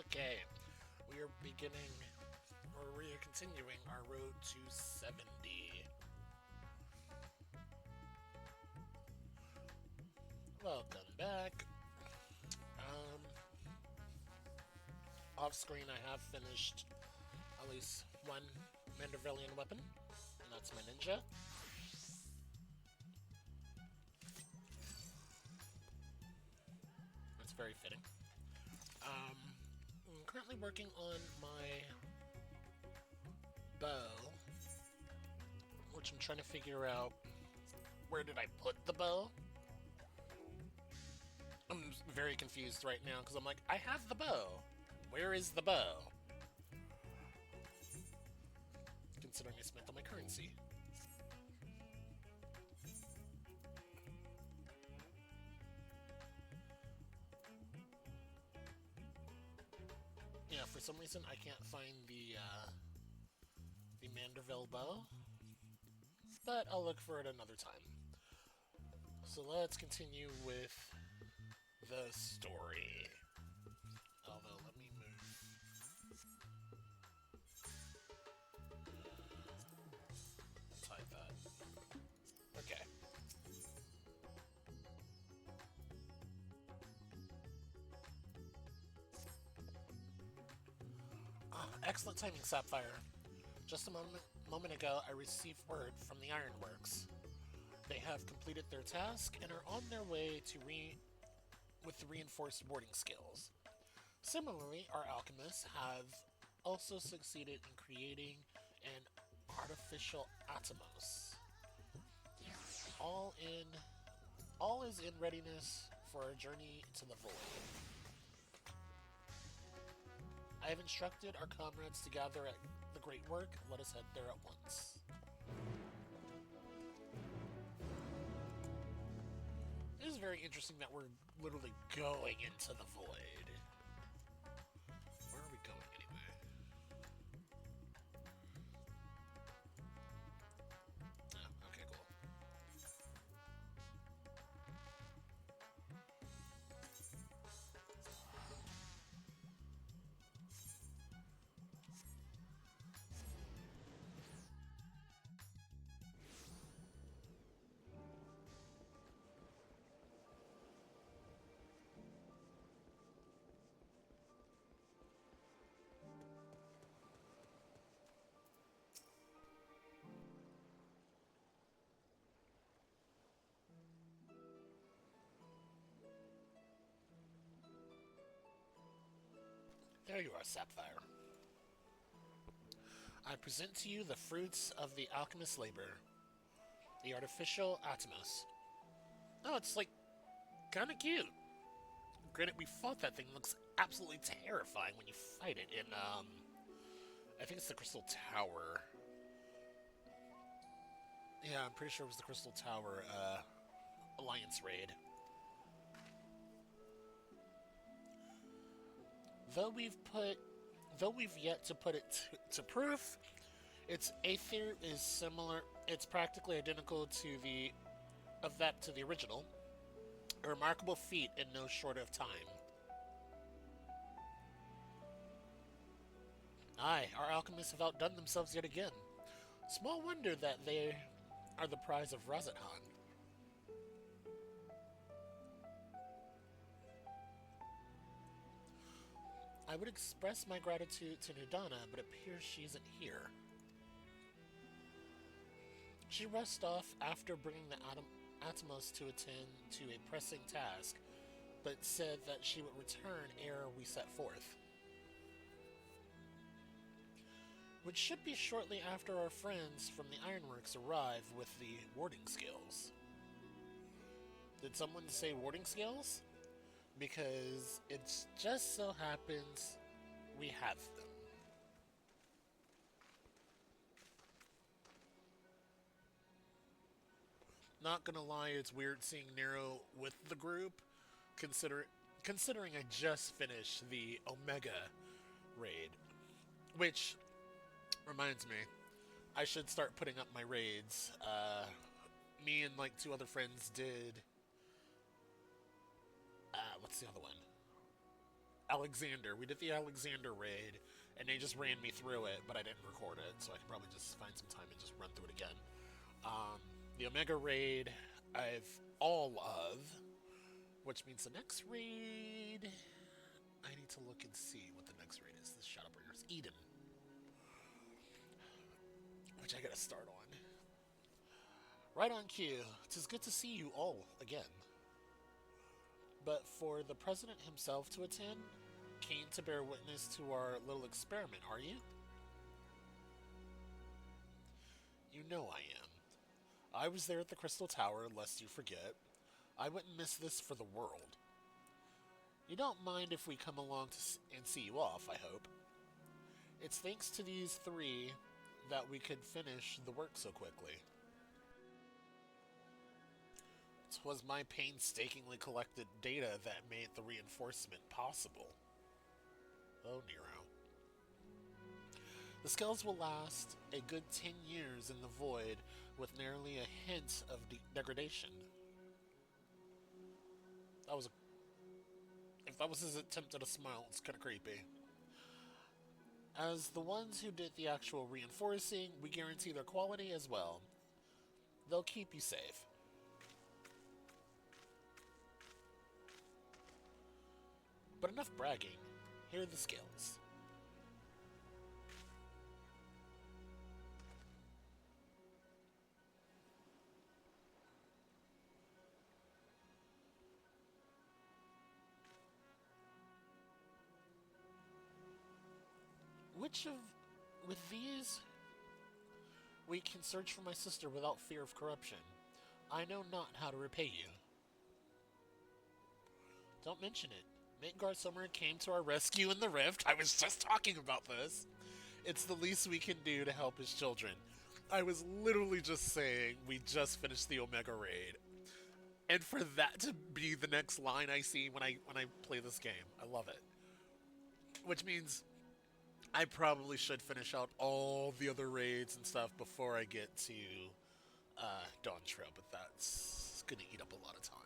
Okay, we are beginning, or we are continuing our road to 70. Welcome back. Um, Off screen, I have finished at least one Mandervillian weapon, and that's my ninja. That's very fitting. Um, I'm currently working on my bow, which I'm trying to figure out where did I put the bow. I'm very confused right now because I'm like, I have the bow. Where is the bow? Considering I spent all my currency. Yeah, for some reason I can't find the Manderville bow, but I'll look for it another time. So let's continue with the story. Although, let me move. Type that. Okay. Excellent timing, Sapphire. Just a moment ago, I received word from the Ironworks. They have completed their task and are on their way to with the reinforced warding skills. Similarly, our alchemists have also succeeded in creating an artificial Atomos. All in all is in readiness for our journey to the void. I have instructed our comrades to gather at the Great Work. Let us head there at once. It is very interesting that we're literally going into the void. Where are we going anyway? Oh, okay, cool. There you are, Sapphire. I present to you the fruits of the alchemist's labor, the artificial Atomos. Oh, it's like kind of cute. Granted, we fought that thing. It looks absolutely terrifying when you fight it in, I think it's the Crystal Tower. Yeah, I'm pretty sure it was the Crystal Tower, Alliance raid. Though we've put, though we've yet to put it to proof, its aether is similar. It's practically identical to the original. A remarkable feat in no short of time. Aye, our alchemists have outdone themselves yet again. Small wonder that they are the prize of Razathan. I would express my gratitude to Nudana, but it appears she isn't here. She rushed off after bringing the Atomos to attend to a pressing task, but said that she would return ere we set forth. Which should be shortly after our friends from the Ironworks arrive with the warding skills. Did someone say warding skills? Because it just so happens we have them. Not gonna lie, it's weird seeing Nero with the group, consider, considering I just finished the Omega raid. Which reminds me, I should start putting up my raids. Me and like two other friends did. What's the other one? Alexander. We did the Alexander raid, and they just ran me through it, but I didn't record it, so I can probably just find some time and just run through it again. The Omega raid, I've all of, which means the next raid. I need to look and see what the next raid is. This Shadowbringers Eden, which I gotta start on. Right on cue. 'Tis good to see you all again. But for the president himself to attend, keen to bear witness to our little experiment, are you? You know I am. I was there at the Crystal Tower, lest you forget. I wouldn't miss this for the world. You don't mind if we come along and see you off, I hope. It's thanks to these three that we could finish the work so quickly. 'Twas my painstakingly collected data that made the reinforcement possible. Oh, Nero. The skulls will last a good 10 years in the void with nearly a hint of degradation. If that was his attempt at a smile, it's kind of creepy. As the ones who did the actual reinforcing, we guarantee their quality as well. They'll keep you safe. But enough bragging. Here are the skills. With these, we can search for my sister without fear of corruption. I know not how to repay you. Don't mention it. Midgard Summer came to our rescue in the rift. I was just talking about this. It's the least we can do to help his children. I was literally just saying we just finished the Omega raid. And for that to be the next line I see when I play this game, I love it. Which means I probably should finish out all the other raids and stuff before I get to Dawn Trail, but that's gonna eat up a lot of time.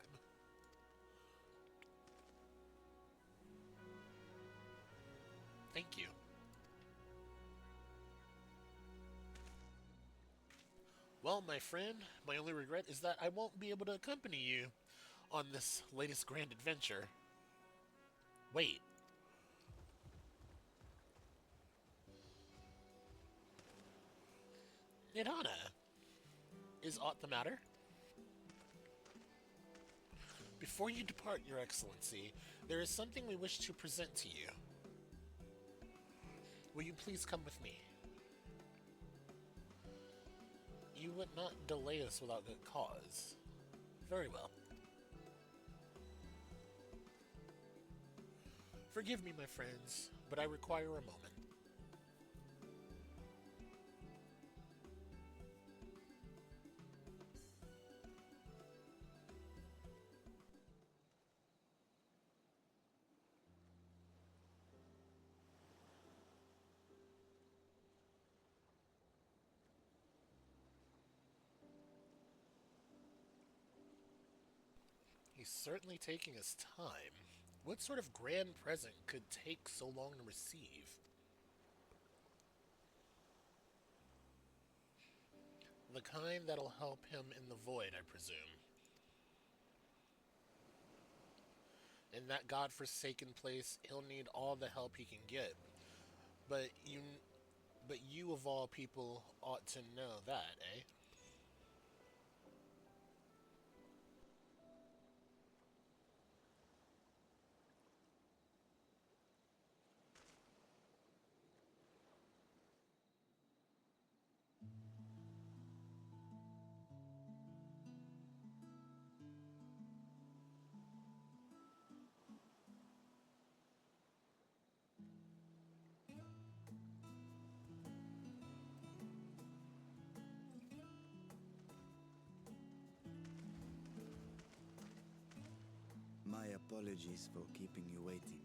Thank you. Well, my friend, my only regret is that I won't be able to accompany you on this latest grand adventure. Wait. Nidana, is aught the matter? Before you depart, Your Excellency, there is something we wish to present to you. Will you please come with me? You would not delay us without good cause. Very well. Forgive me, my friends, but I require a moment. He's certainly taking his time. What sort of grand present could take so long to receive? The kind that'll help him in the void, I presume. In that godforsaken place, he'll need all the help he can get. But you of all people ought to know that, eh? My apologies for keeping you waiting.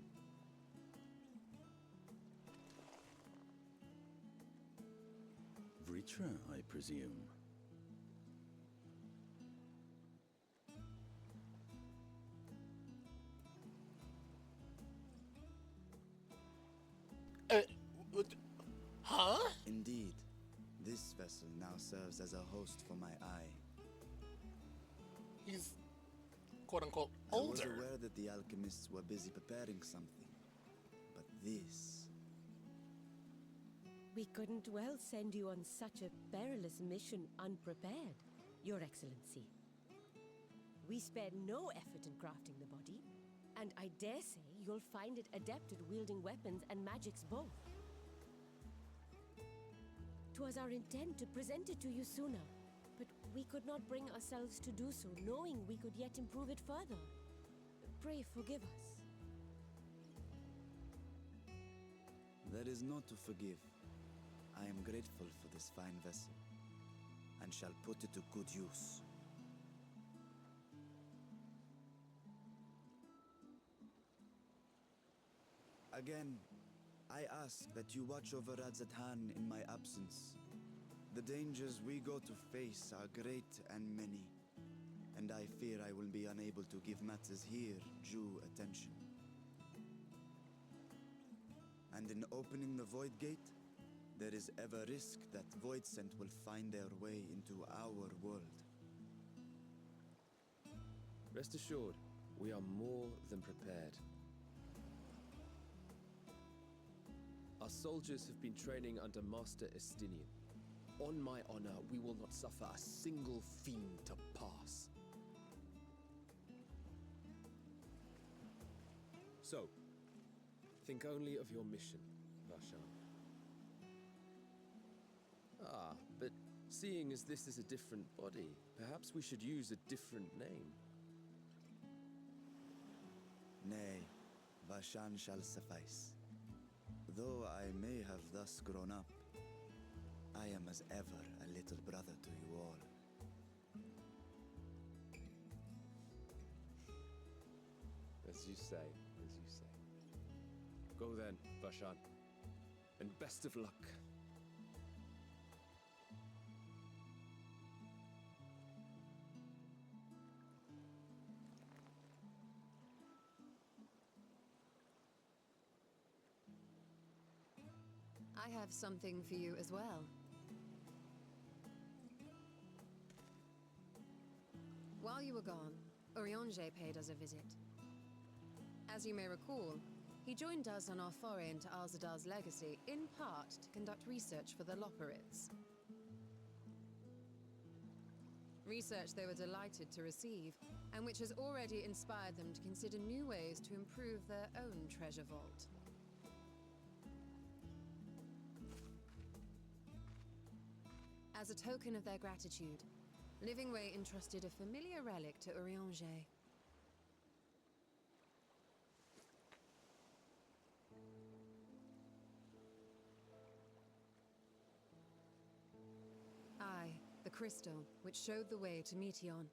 Vritra, I presume. Uh, huh? Indeed, this vessel now serves as a host for my eye. He's quote unquote I was older. aware that the alchemists were busy preparing something, but this... We couldn't well send you on such a perilous mission unprepared, Your Excellency. We spared no effort in crafting the body, and I dare say you'll find it adept at wielding weapons and magics both. 'Twas our intent to present it to you sooner, but we could not bring ourselves to do so, knowing we could yet improve it further. Pray forgive us. There is naught to forgive. I am grateful for this fine vessel, and shall put it to good use. Again, I ask that you watch over Radzatan in my absence. The dangers we go to face are great and many, and I fear I will be unable to give matters here due attention. And in opening the Void Gate, there is ever risk that Void Scent will find their way into our world. Rest assured, we are more than prepared. Our soldiers have been training under Master Estinian. On my honor, we will not suffer a single fiend to pass. So, think only of your mission, Varshan. Ah, but seeing as this is a different body, perhaps we should use a different name. Nay, Vashan shall suffice. Though I may have thus grown up, I am as ever a little brother to you all. As you say, as you say. Go then, Varshan, and best of luck. I have something for you as well. While you were gone, Urianger paid us a visit. As you may recall, he joined us on our foray into Alzadar's legacy, in part to conduct research for the Loporrits. Research they were delighted to receive, and which has already inspired them to consider new ways to improve their own treasure vault. As a token of their gratitude, Livingway entrusted a familiar relic to Urianger. Aye, the crystal, which showed the way to Meteon.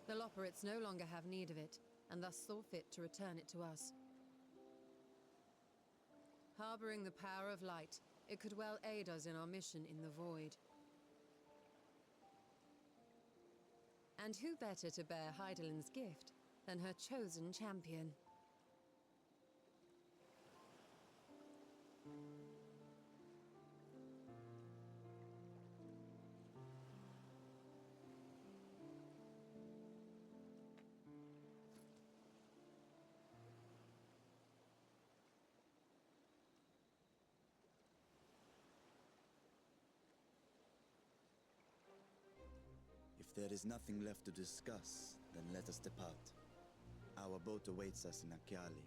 The Loporrits no longer have need of it, and thus saw fit to return it to us. Harboring the power of light, it could well aid us in our mission in the Void. And who better to bear Heidelin's gift than her chosen champion? If there is nothing left to discuss, then let us depart. Our boat awaits us in Akyali.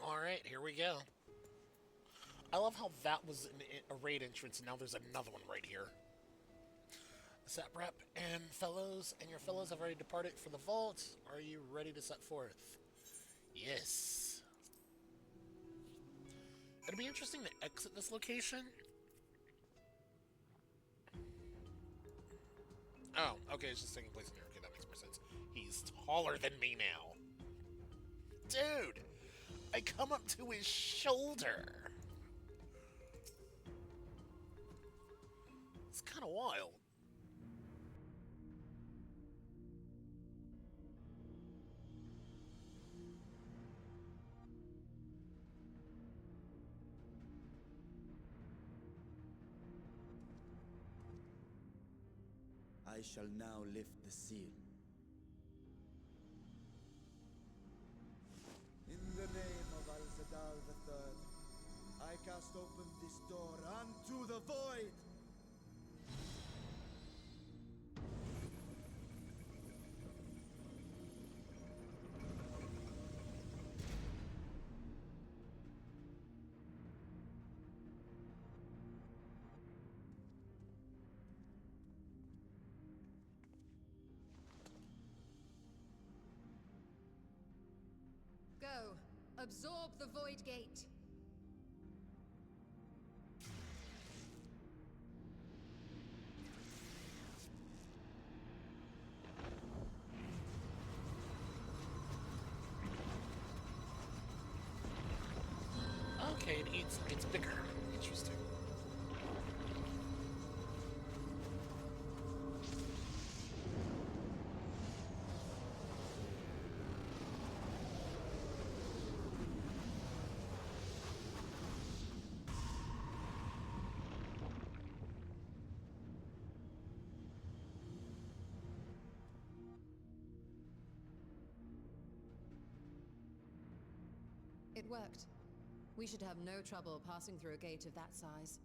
Alright, here we go. I love how that was a raid entrance and now there's another one right here. Saprap and your fellows have already departed for the vault. Are you ready to set forth? Yes. It'd be interesting to exit this location. Oh, okay, it's just taking place in here. Okay, that makes more sense. He's taller than me now. Dude! I come up to his shoulder. It's kind of wild. I shall now lift the seal. In the name of Al-Zadal III, I cast open this door unto the void! Go. Absorb the Void Gate. Okay, it's bigger. Interesting. It worked. We should have no trouble passing through a gate of that size.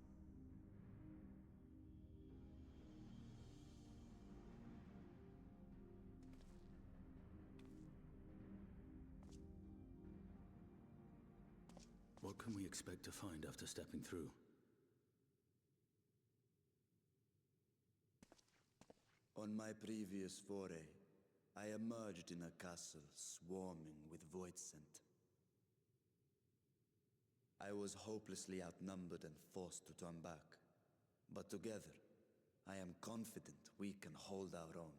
What can we expect to find after stepping through? On my previous foray, I emerged in a castle swarming with void scent. I was hopelessly outnumbered and forced to turn back. But together, I am confident we can hold our own.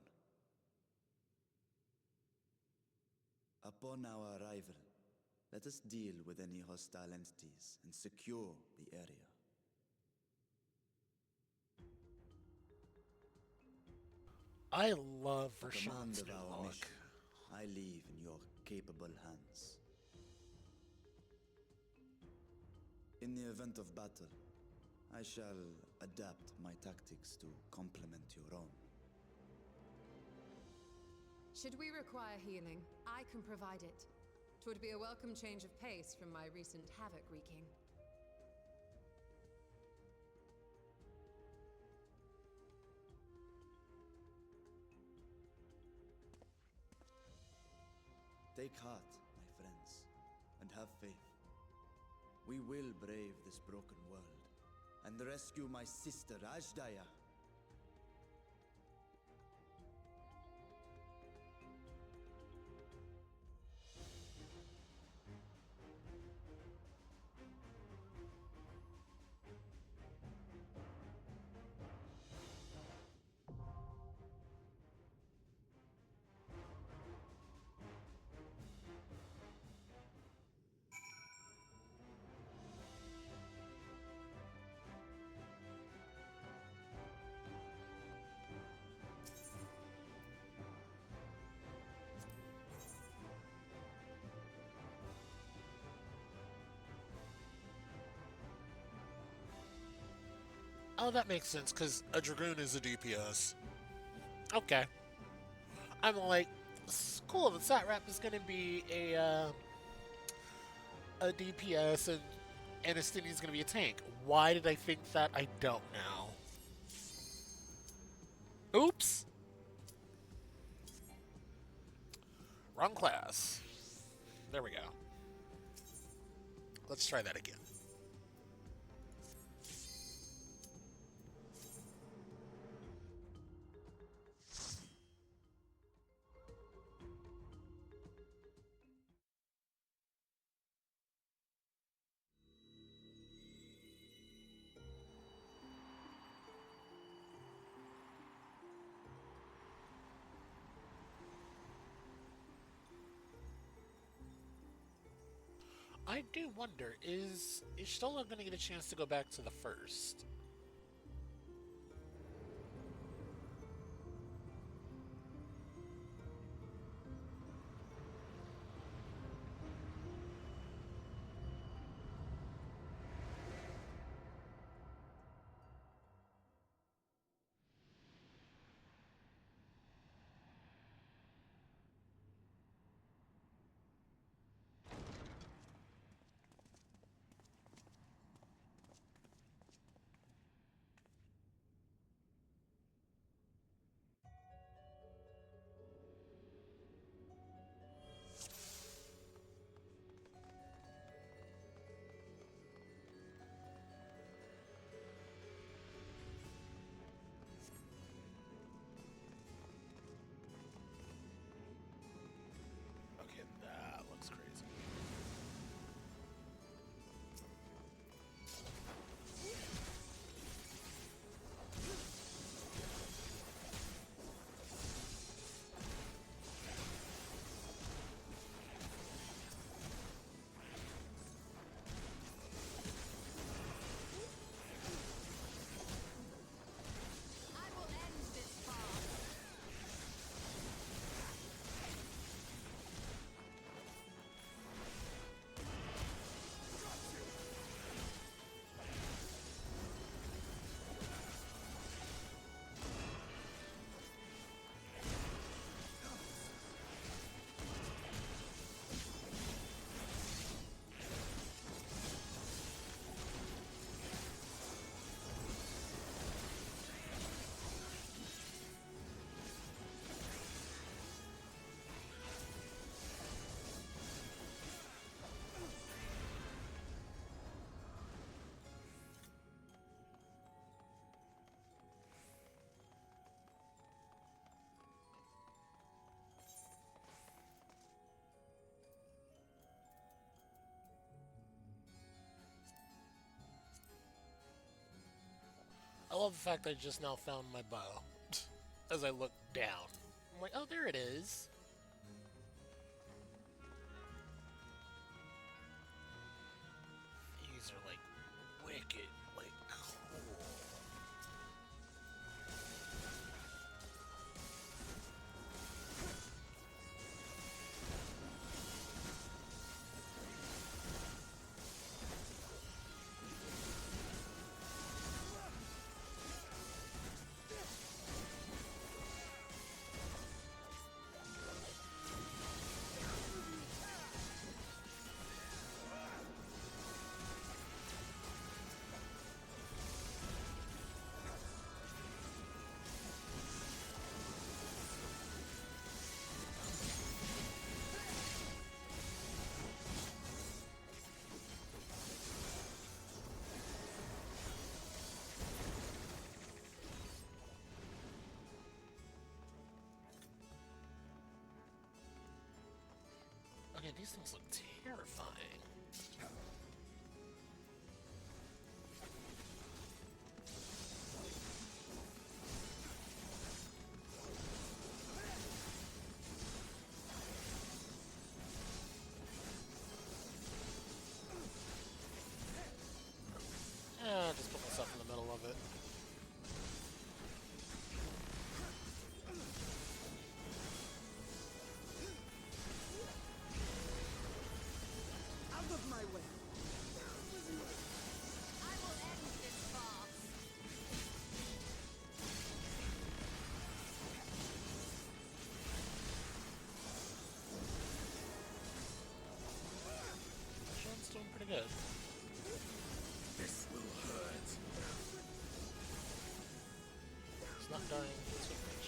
Upon our arrival, let us deal with any hostile entities and secure the area. I love The command Rashawn's of new our look. mission, I leave in your capable hands. In the event of battle, I shall adapt my tactics to complement your own. Should we require healing, I can provide it. 'Twould be a welcome change of pace from my recent havoc wreaking. Take heart, my friends, and have faith. We will brave this broken world and rescue my sister Ajdaya. Oh, that makes sense, because a Dragoon is a DPS. Okay. I'm like, School of the Satrap is going to be a DPS, and Anastini's going to be a tank. Why did I think that? I don't know. Oops! Wrong class. There we go. Let's try that again. I do wonder, is Stola going to get a chance to go back to the first? Okay, that looks crazy. I will end this farce. I love the fact I just now found my bow as I look down. I'm like, oh, there it is. These are like wicked, like cool. Okay, these things look terrifying. Just put myself in the middle of it. Out of my way! I will end this farce. Sean's doing pretty good. This will hurt. It's not dying too much.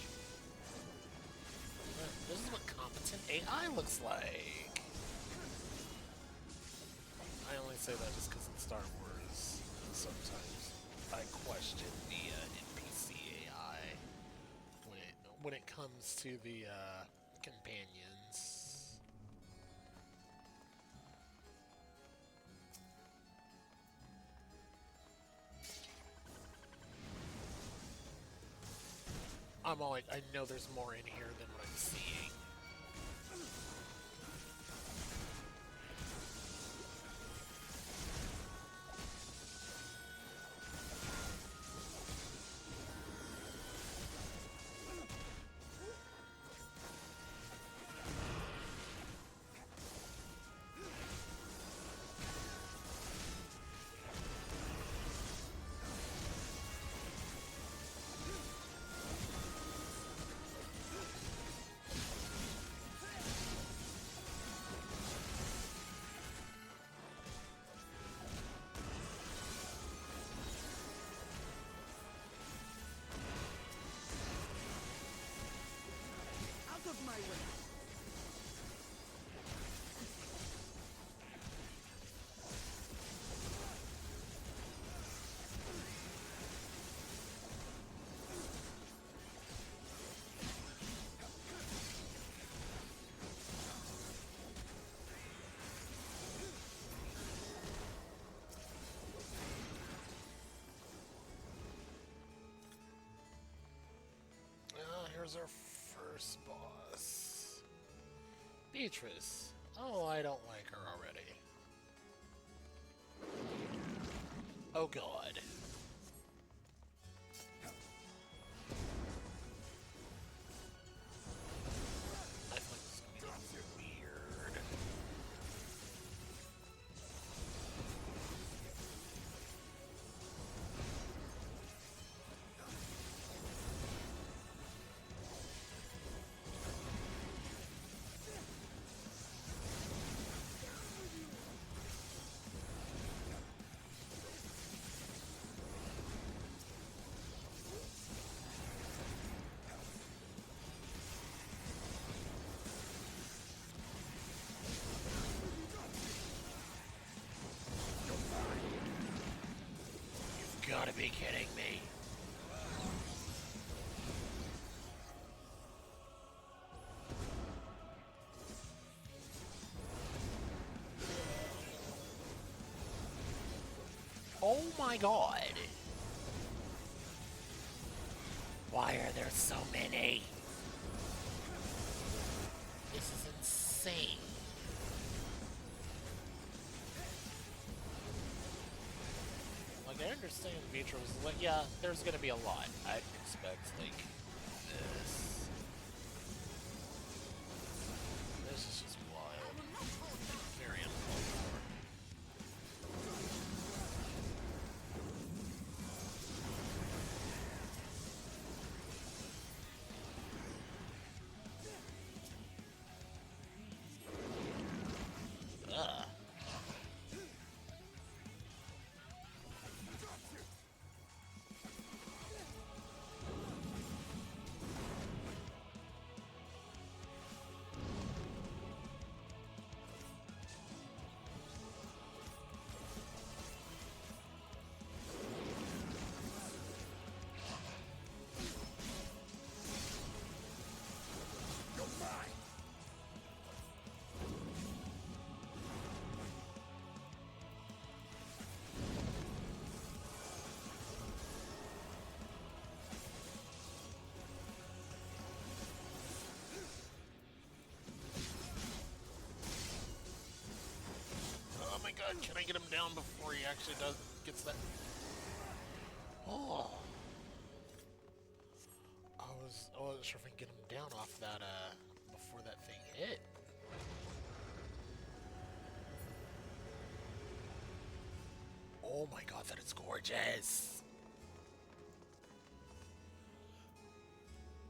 This is what competent AI looks like. I only say that just because in Star Wars, sometimes I question the NPC AI when it comes to the companions. I'm all like, I know there's more in here than what I'm seeing. There's our first boss. Beatrice. Oh, I don't like her already. Oh god. I feel like this is gonna be weird. You've gotta be kidding me. Oh my god. Why are there so many? This is insane. Like, I understand Vitro was like, yeah, there's gonna be a lot. I'd expect, like, this. This is just wild. Very uncalled for. Ugh. Oh my god, can I get him down before he actually gets that? Oh. I wasn't sure if I can get him down off that, before that thing hit. Oh my god, that is gorgeous!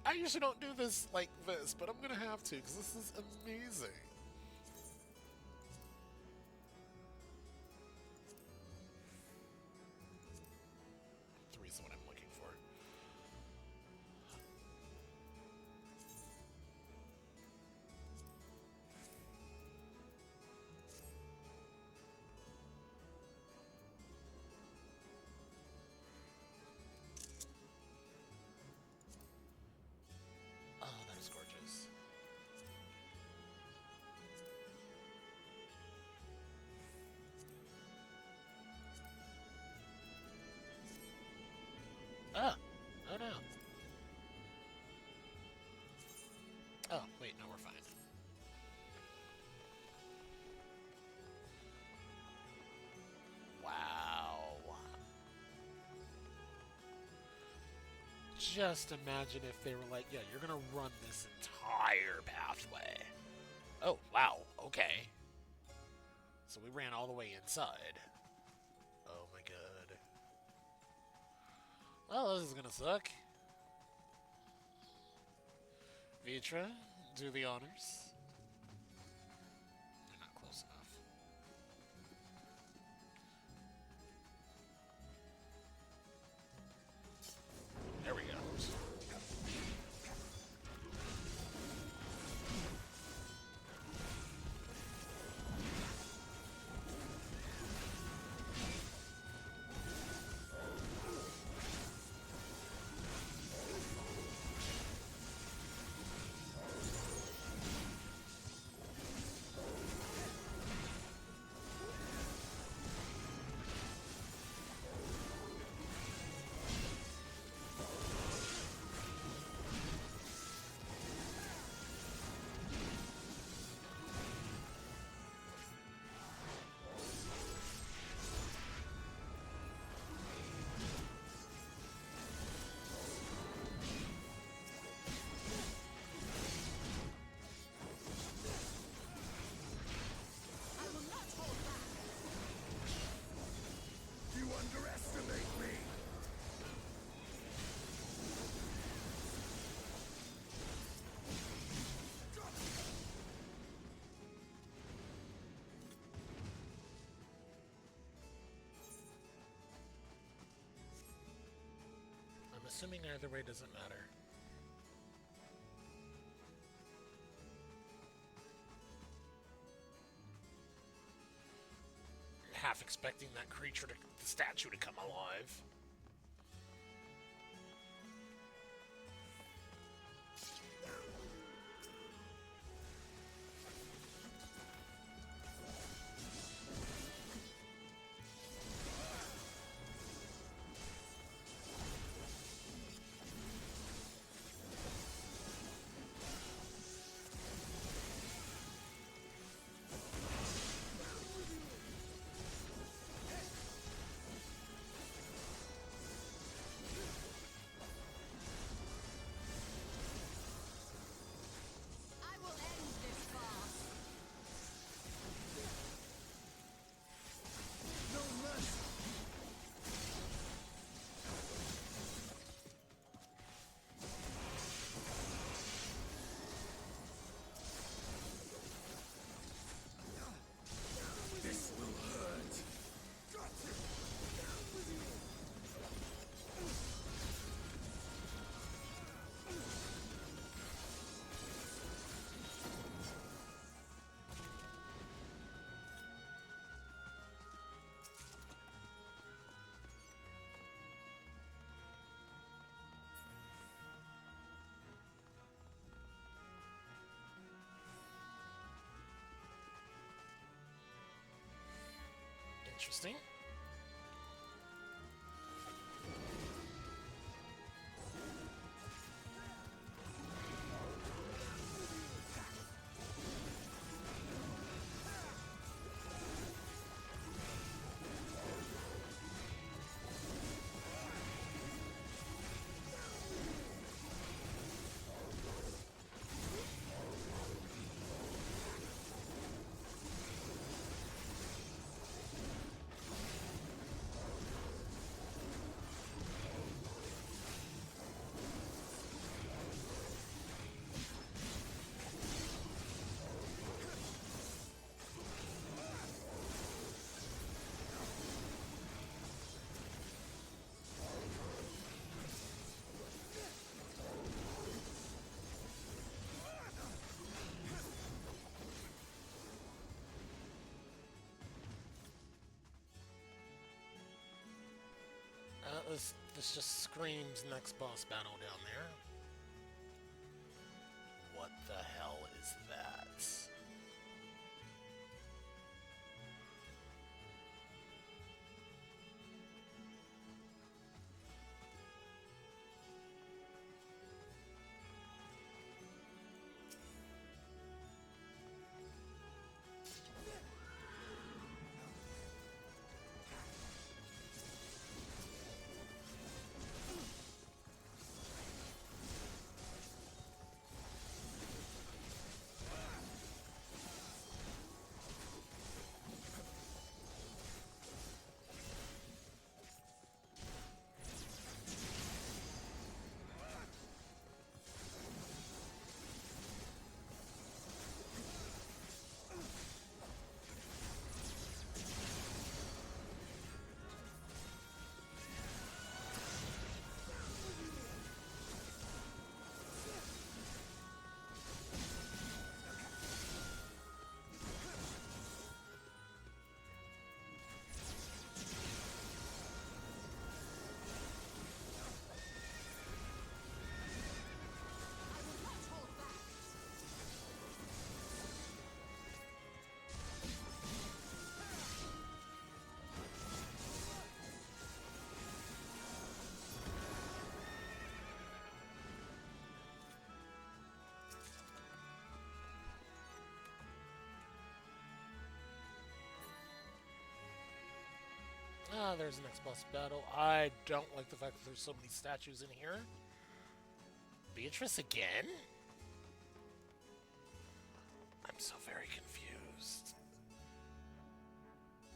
I usually don't do this like this, but I'm gonna have to, because this is amazing. Three is what I'm looking for. Oh, that is gorgeous. Ah! Oh no. Oh, wait, no, we're fine. Wow. Just imagine if they were like, yeah, you're gonna run this entire pathway. Oh, wow, okay. So we ran all the way inside. Oh my god. Well, this is gonna suck. Vitra, do the honors. They're not close enough. There we go. assuming either way doesn't matter. Half expecting that creature, the statue, to come alive. I will end this farce. No mercy! This will hurt. Interesting. This just screams next boss battle down there. What the hell is that? Ah, there's the next boss battle. I don't like the fact that there's so many statues in here. Beatrice again? I'm so very confused.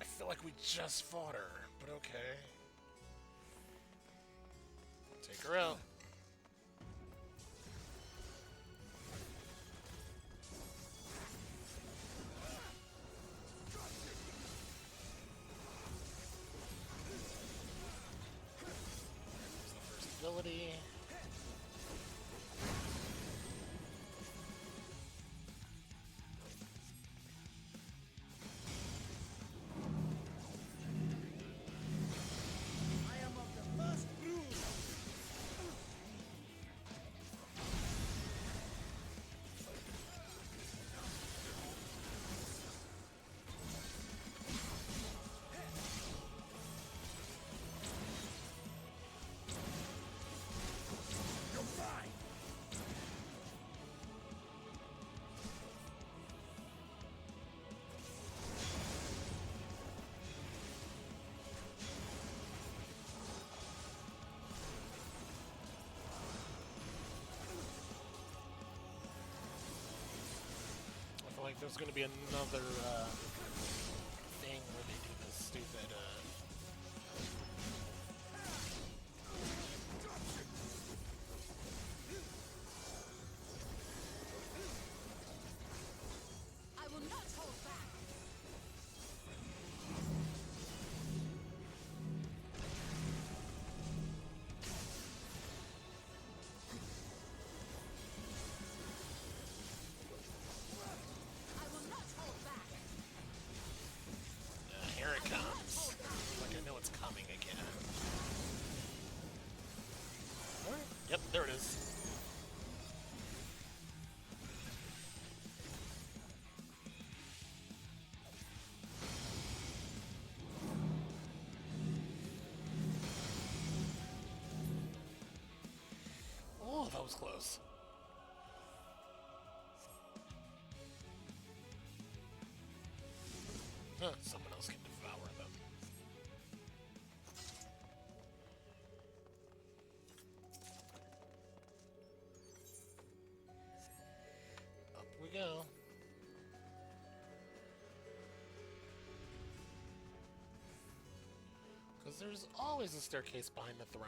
I feel like we just fought her, but okay. Take her out. There's the first ability. I am of the first brood. You're fine. I feel like there's going to be another thing where they do this stupid. I will not hold back. I will not hold back. Here it comes. Like I know it's coming again. Alright. Yep, there it is. Oh, that was close. Huh, someone else can devour them. Up we go. Because there's always a staircase behind the throne.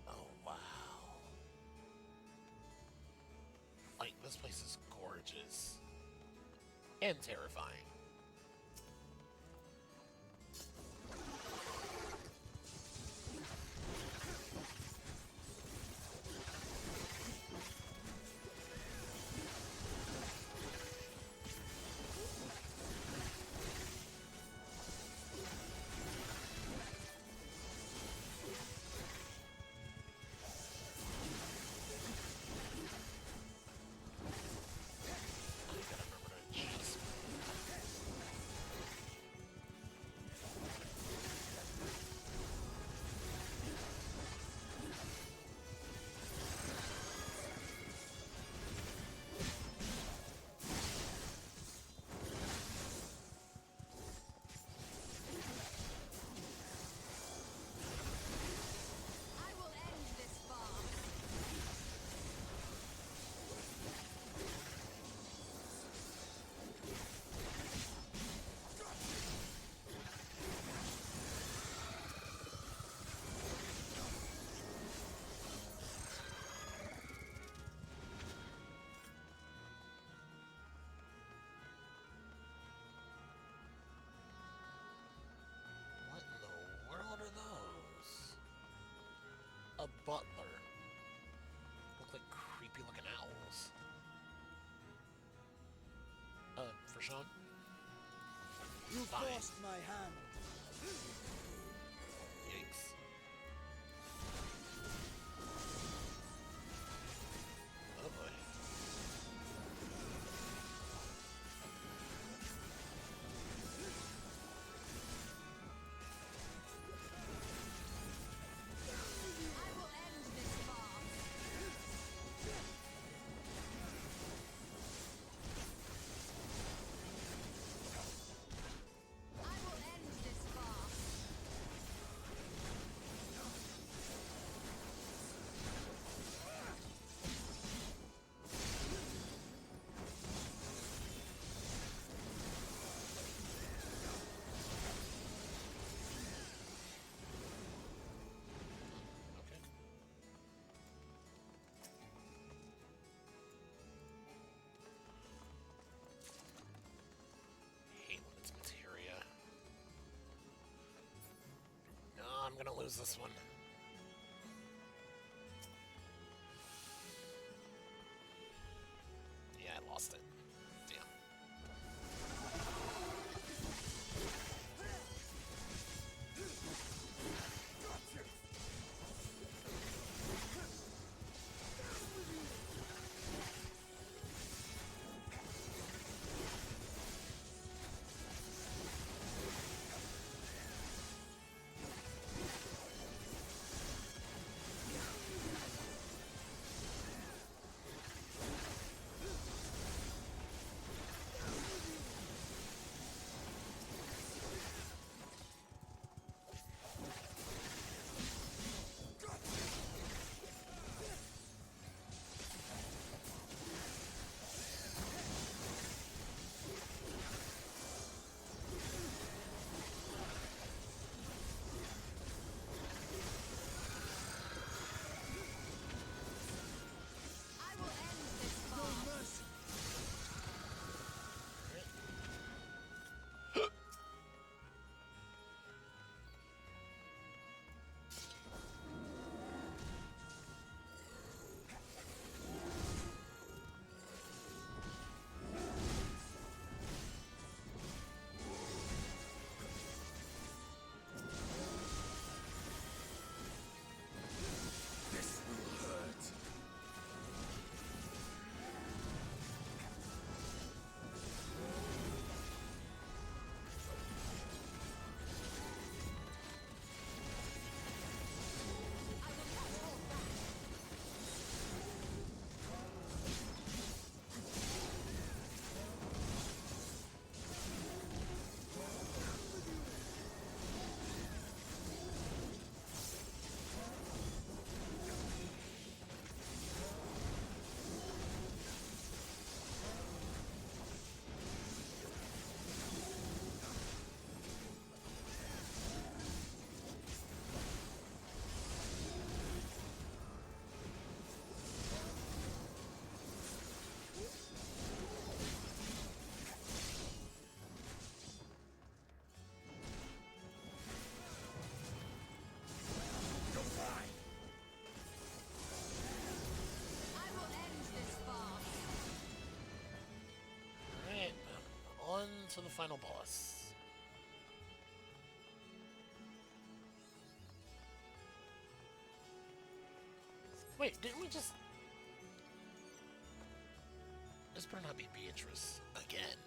Oh, wow. Like, this place is gorgeous. And terrifying. I gotta remember to just I will end this farce. What in the world are those? A butler. Look like creepy looking owls. For Sean? You Fine. forced my hand. Yikes. Oh boy. I will end this farce. I will end this farce. lose this one. Yeah, I lost it. Damn. I will end this farce. This will hurt. You're fine. I will end this farce. Alright, on to the final boss. Wait, didn't we just... This better not be Beatrice again.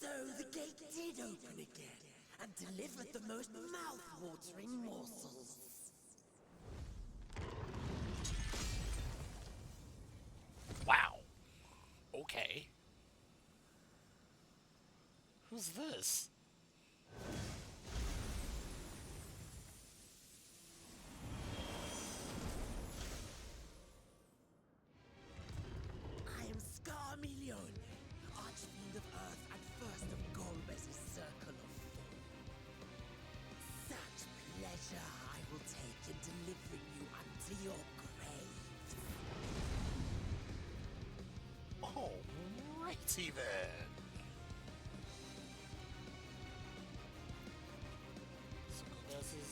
So the gate did open again and delivered the most mouth-watering morsels. Wow. Okay. Who's this? I am Scarmillion, Archfiend of Earth and first of Golbez's Circle of Fate. Such pleasure I will take in delivering you unto your grave. Alrighty then. So this is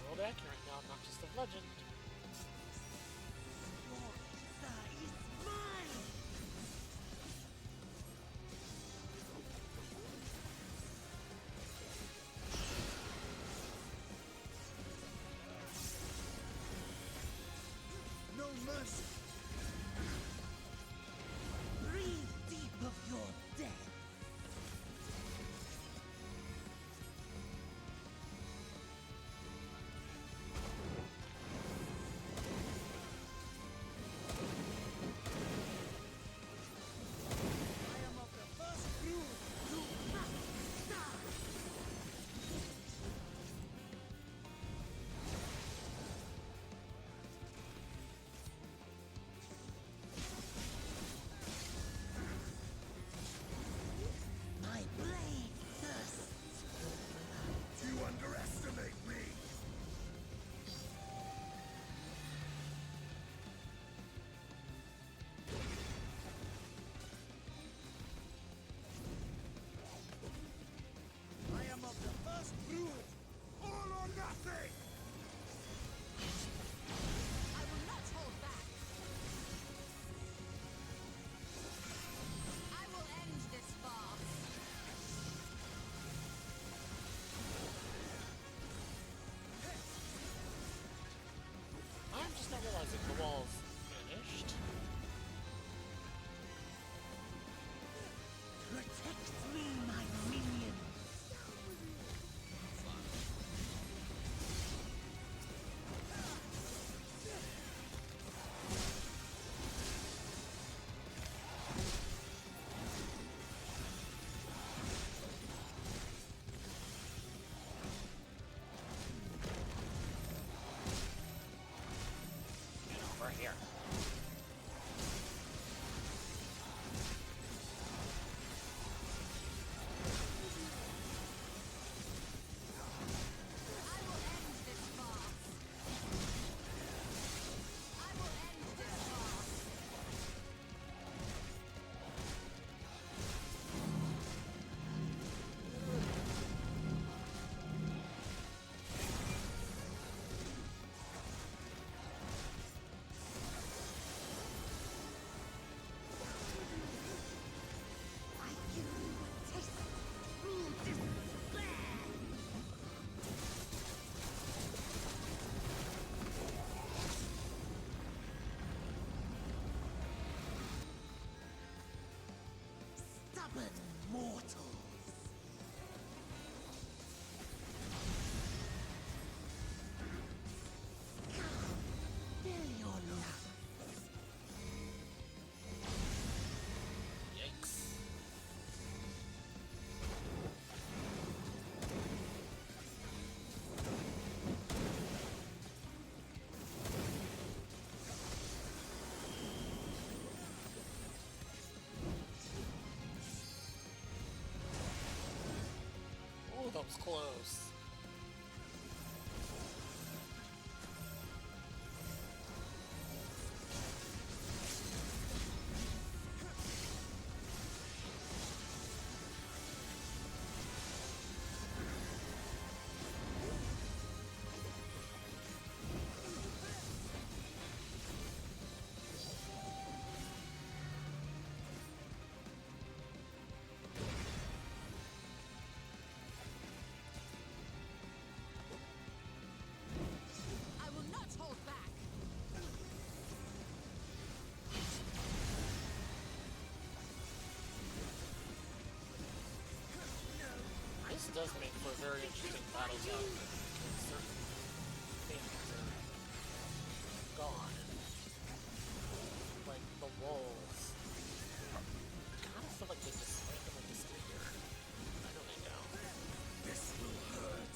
world accurate now, not just a legend. That is mine! No mercy. Breathe deep of your death. I am of the first brood. You must die! realizing the walls vanished. Protect me, my minion! Get over here. Stubborn mortals! Come, fill your lungs. Yikes. Oh, that was close. I will not hold back! This does make for a very interesting battle zone. Certain things are gone. Like the walls. I kind of feel like they just randomly disappeared. I know they don't. This will hurt.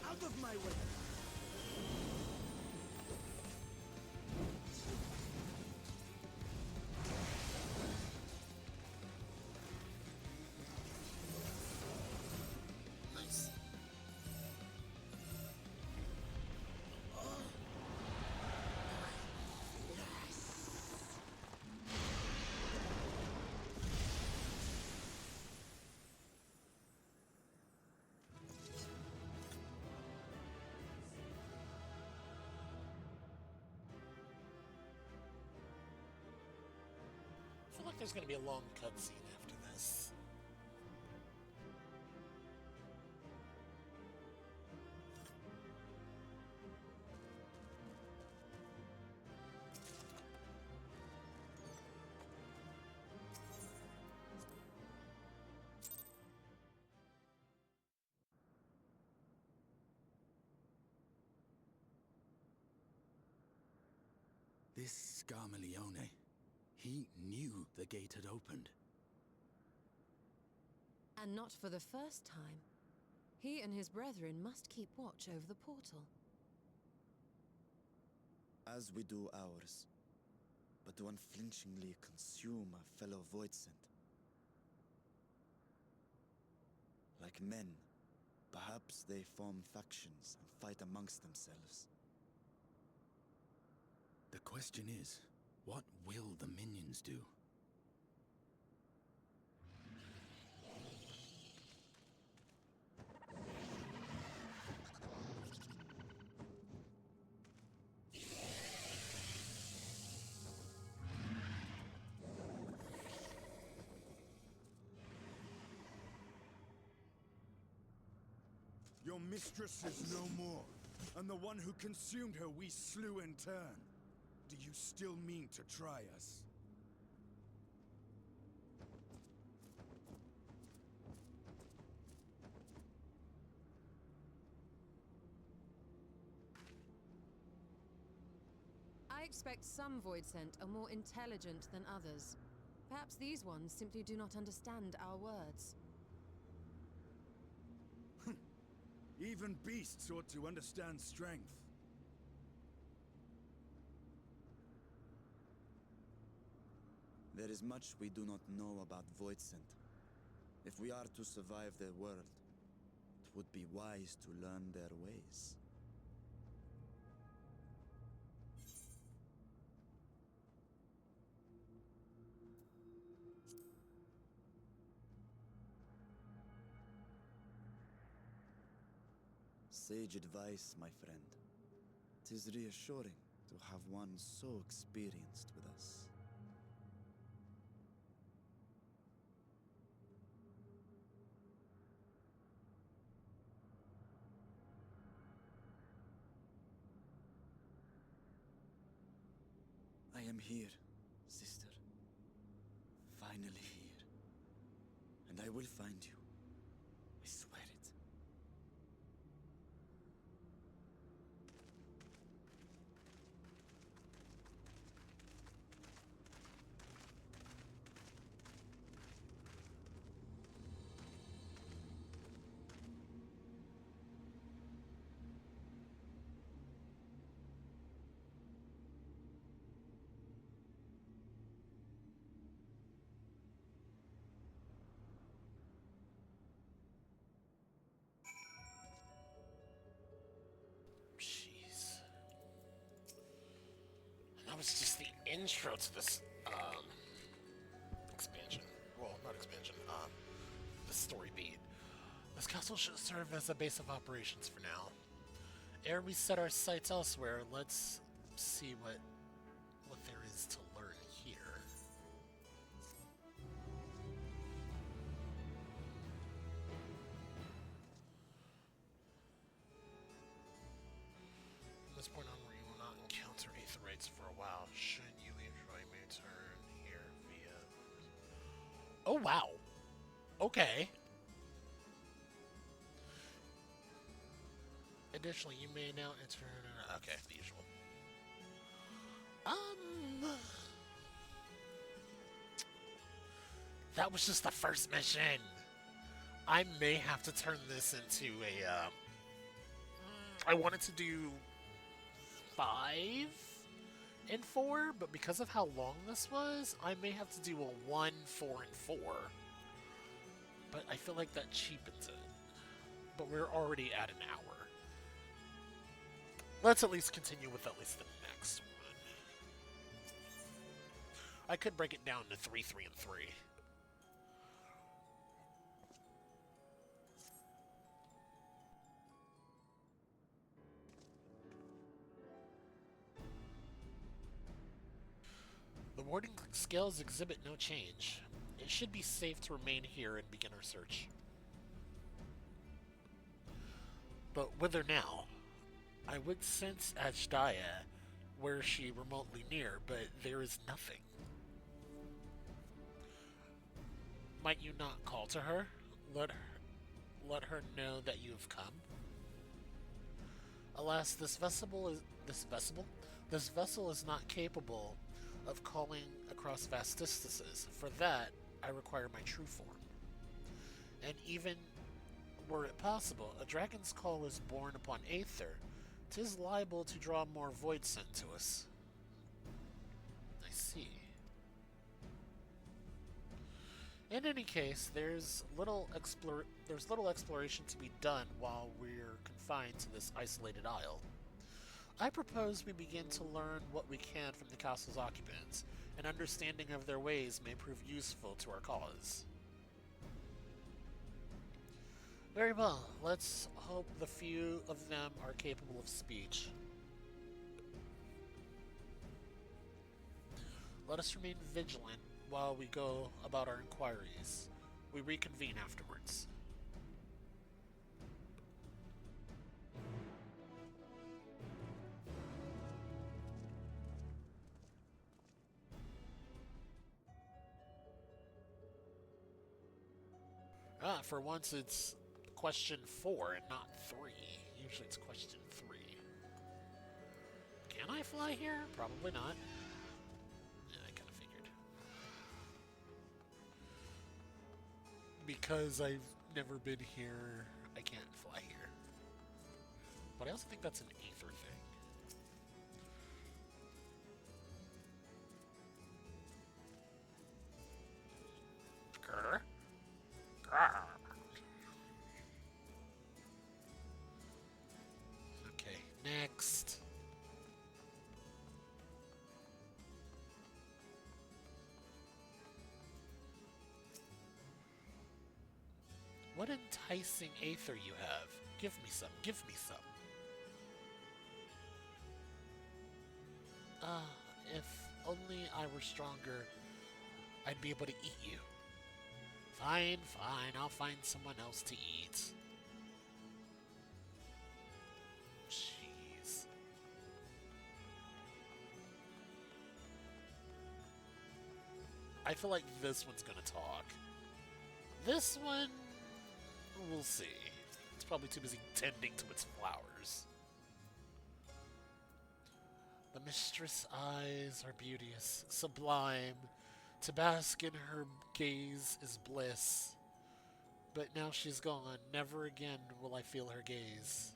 Out of my way! Nice. I feel like there's gonna be a long cutscene after this. This Scarmalione, he knew the gate had opened. And not for the first time. He and his brethren must keep watch over the portal. As we do ours, but to unflinchingly consume a fellow Voidsent. Like men, perhaps they form factions and fight amongst themselves. The question is, what will the minions do? Your mistress is no more, and the one who consumed her we slew in turn. Do you still mean to try us? I expect some Voidsent are more intelligent than others. Perhaps these ones simply do not understand our words. Even beasts ought to understand strength. There is much we do not know about Voidsent. If we are to survive their world, it would be wise to learn their ways. Sage advice, my friend. 'Tis reassuring to have one so experienced with us. I am here, sister. Finally here. And I will find you. I swear it. Jeez. That was just the intro to this expansion. Well, not expansion. The story beat. This castle should serve as a base of operations for now. Ere we set our sights elsewhere, let's see what there is to learn here. From this point onward, you will not encounter aetherites for a while. Should you enjoy my turn here via... Oh, wow. Okay. Additionally, you may now enter... Okay, the usual. That was just the first mission. I may have to turn this into a, I wanted to do 5 and 4, but because of how long this was, I may have to do a 1, 4, and 4. But I feel like that cheapens it. But we're already at an hour. Let's at least continue with at least the next one. I could break it down to 3, 3, and 3. The warding scales exhibit no change. It should be safe to remain here and begin our search. But whither now? I would sense Ajdaya were she remotely near, but there is nothing. Might you not call to her? Let her know that you have come? Alas, this vessel is not capable of calling across vast distances. For that, I require my true form. And even were it possible, a dragon's call is born upon Aether. 'Tis liable to draw more void sent to us. I see. In any case, there's little exploration to be done while we're confined to this isolated isle. I propose we begin to learn what we can from the castle's occupants. An understanding of their ways may prove useful to our cause. Very well, let's hope the few of them are capable of speech. Let us remain vigilant while we go about our inquiries. We reconvene afterwards. Ah, for once it's question 4 and not 3. Usually it's question 3. Can I fly here? Probably not. Yeah, I kind of figured. Because I've never been here, I can't fly here. But I also think that's an Aether thing. Grr. Grr. Okay, next. What enticing Aether you have. Give me some, give me some. Ah, if only I were stronger, I'd be able to eat you. Fine, fine, I'll find someone else to eat. Jeez. I feel like this one's gonna talk. This one, we'll see. It's probably too busy tending to its flowers. The mistress' eyes are beauteous, sublime. To bask in her gaze is bliss. But now she's gone. Never again will I feel her gaze.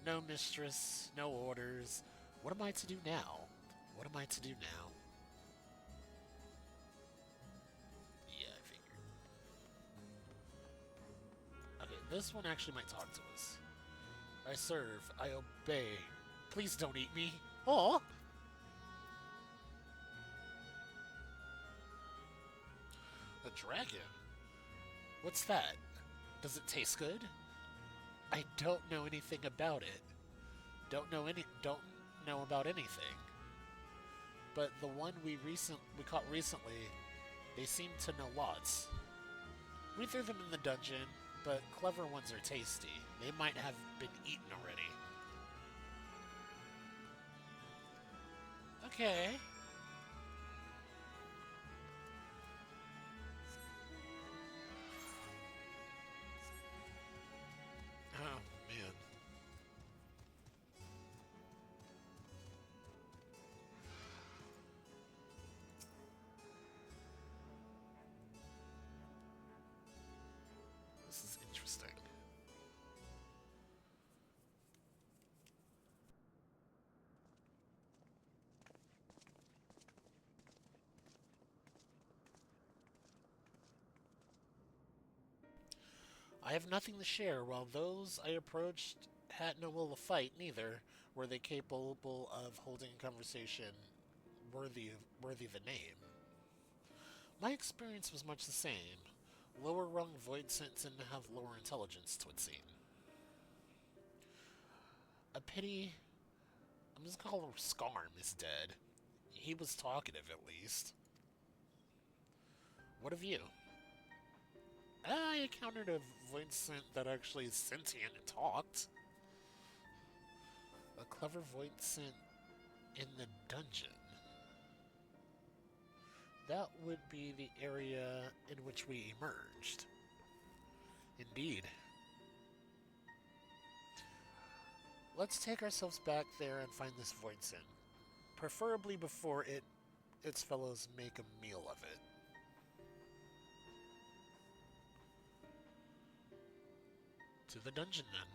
No mistress, no orders. What am I to do now? What am I to do now? Yeah, I figured. Okay, this one actually might talk to us. I serve. I obey. Please don't eat me. Oh! A dragon? What's that? Does it taste good? I don't know anything about it. Don't know about anything. But the one we caught recently, they seem to know lots. We threw them in the dungeon, but clever ones are tasty. They might have been eaten already. Okay. Oh, man. This is interesting. I have nothing to share, while those I approached had no will to fight, neither were they capable of holding a conversation worthy the name. My experience was much the same. Lower rung void scent tend to have lower intelligence, 'twould seem. A pity. I'm just gonna call him Scarm is dead. He was talkative, at least. What of you? I encountered a void scent that actually is sentient and talked. A clever void scent in the dungeon. That would be the area in which we emerged. Indeed. Let's take ourselves back there and find this void scent. Preferably before its fellows make a meal of it. To the dungeon, then.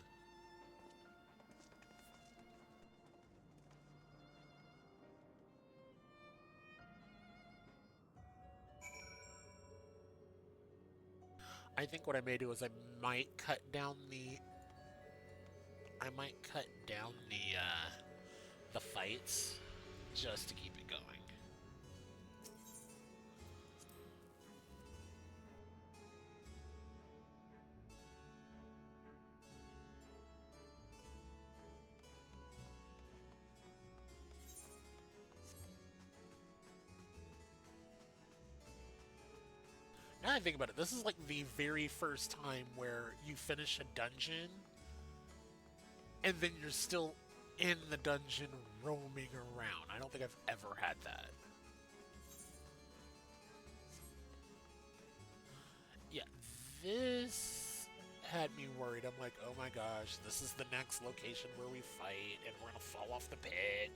I think what I may do is I might cut down the the fights just to keep it going. Now I think about it, this is like the very first time where you finish a dungeon and then you're still in the dungeon roaming around. I don't think I've ever had that. Yeah, this worried. I'm like, oh my gosh, this is the next location where we fight, and we're gonna fall off the pit.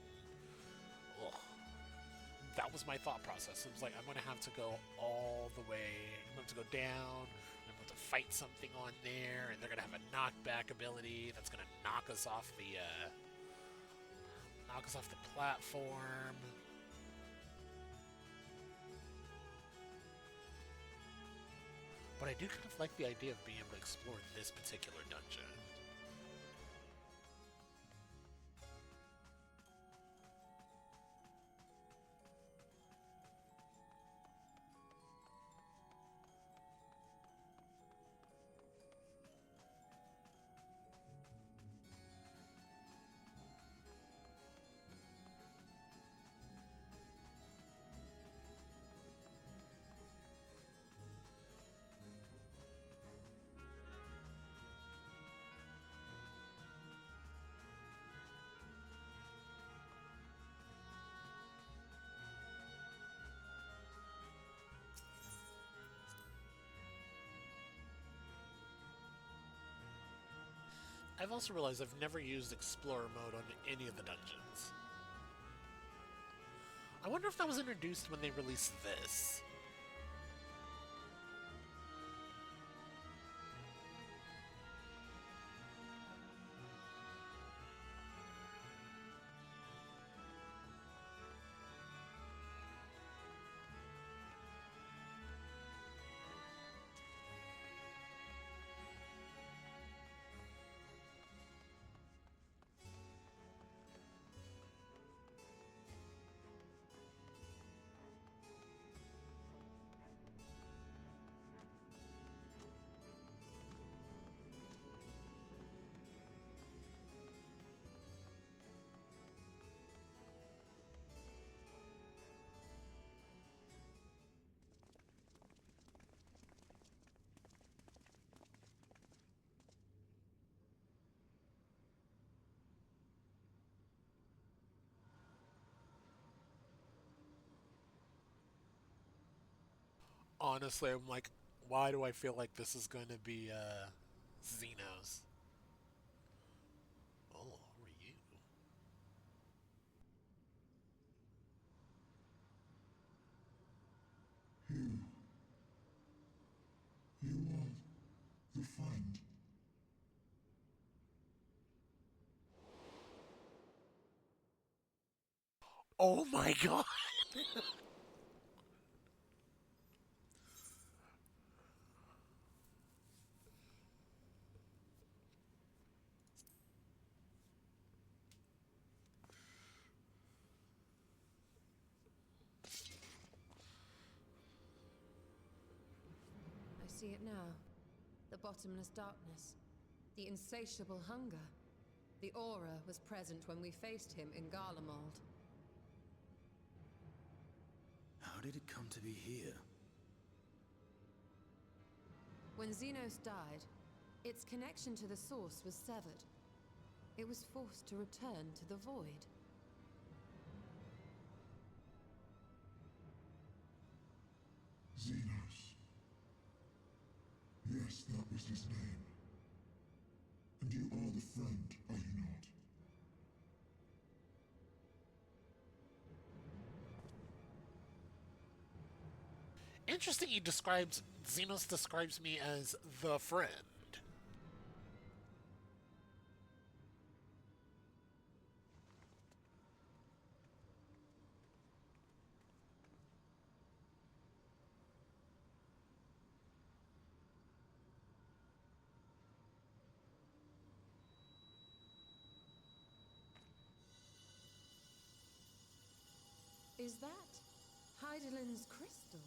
Ugh. That was my thought process. It was like, I'm gonna have to go all the way. I'm gonna have to go down. I'm gonna have to fight something on there, and they're gonna have a knockback ability that's gonna knock us off the platform. But I do kind of like the idea of being able to explore this particular dungeon. I've also realized I've never used Explorer mode on any of the dungeons. I wonder if that was introduced when they released this. Honestly, I'm like, why do I feel like this is going to be Xenos? Oh, who are you? You are the friend. Oh my god! I see it now. The bottomless darkness. The insatiable hunger. The aura was present when we faced him in Garlemald. How did it come to be here? When Xenos died, its connection to the source was severed. It was forced to return to the void. Xenos. Yes, that was his name. And you are the friend, are you not? Interesting, Xenos describes me as the friend. Is that Heidelin's crystal?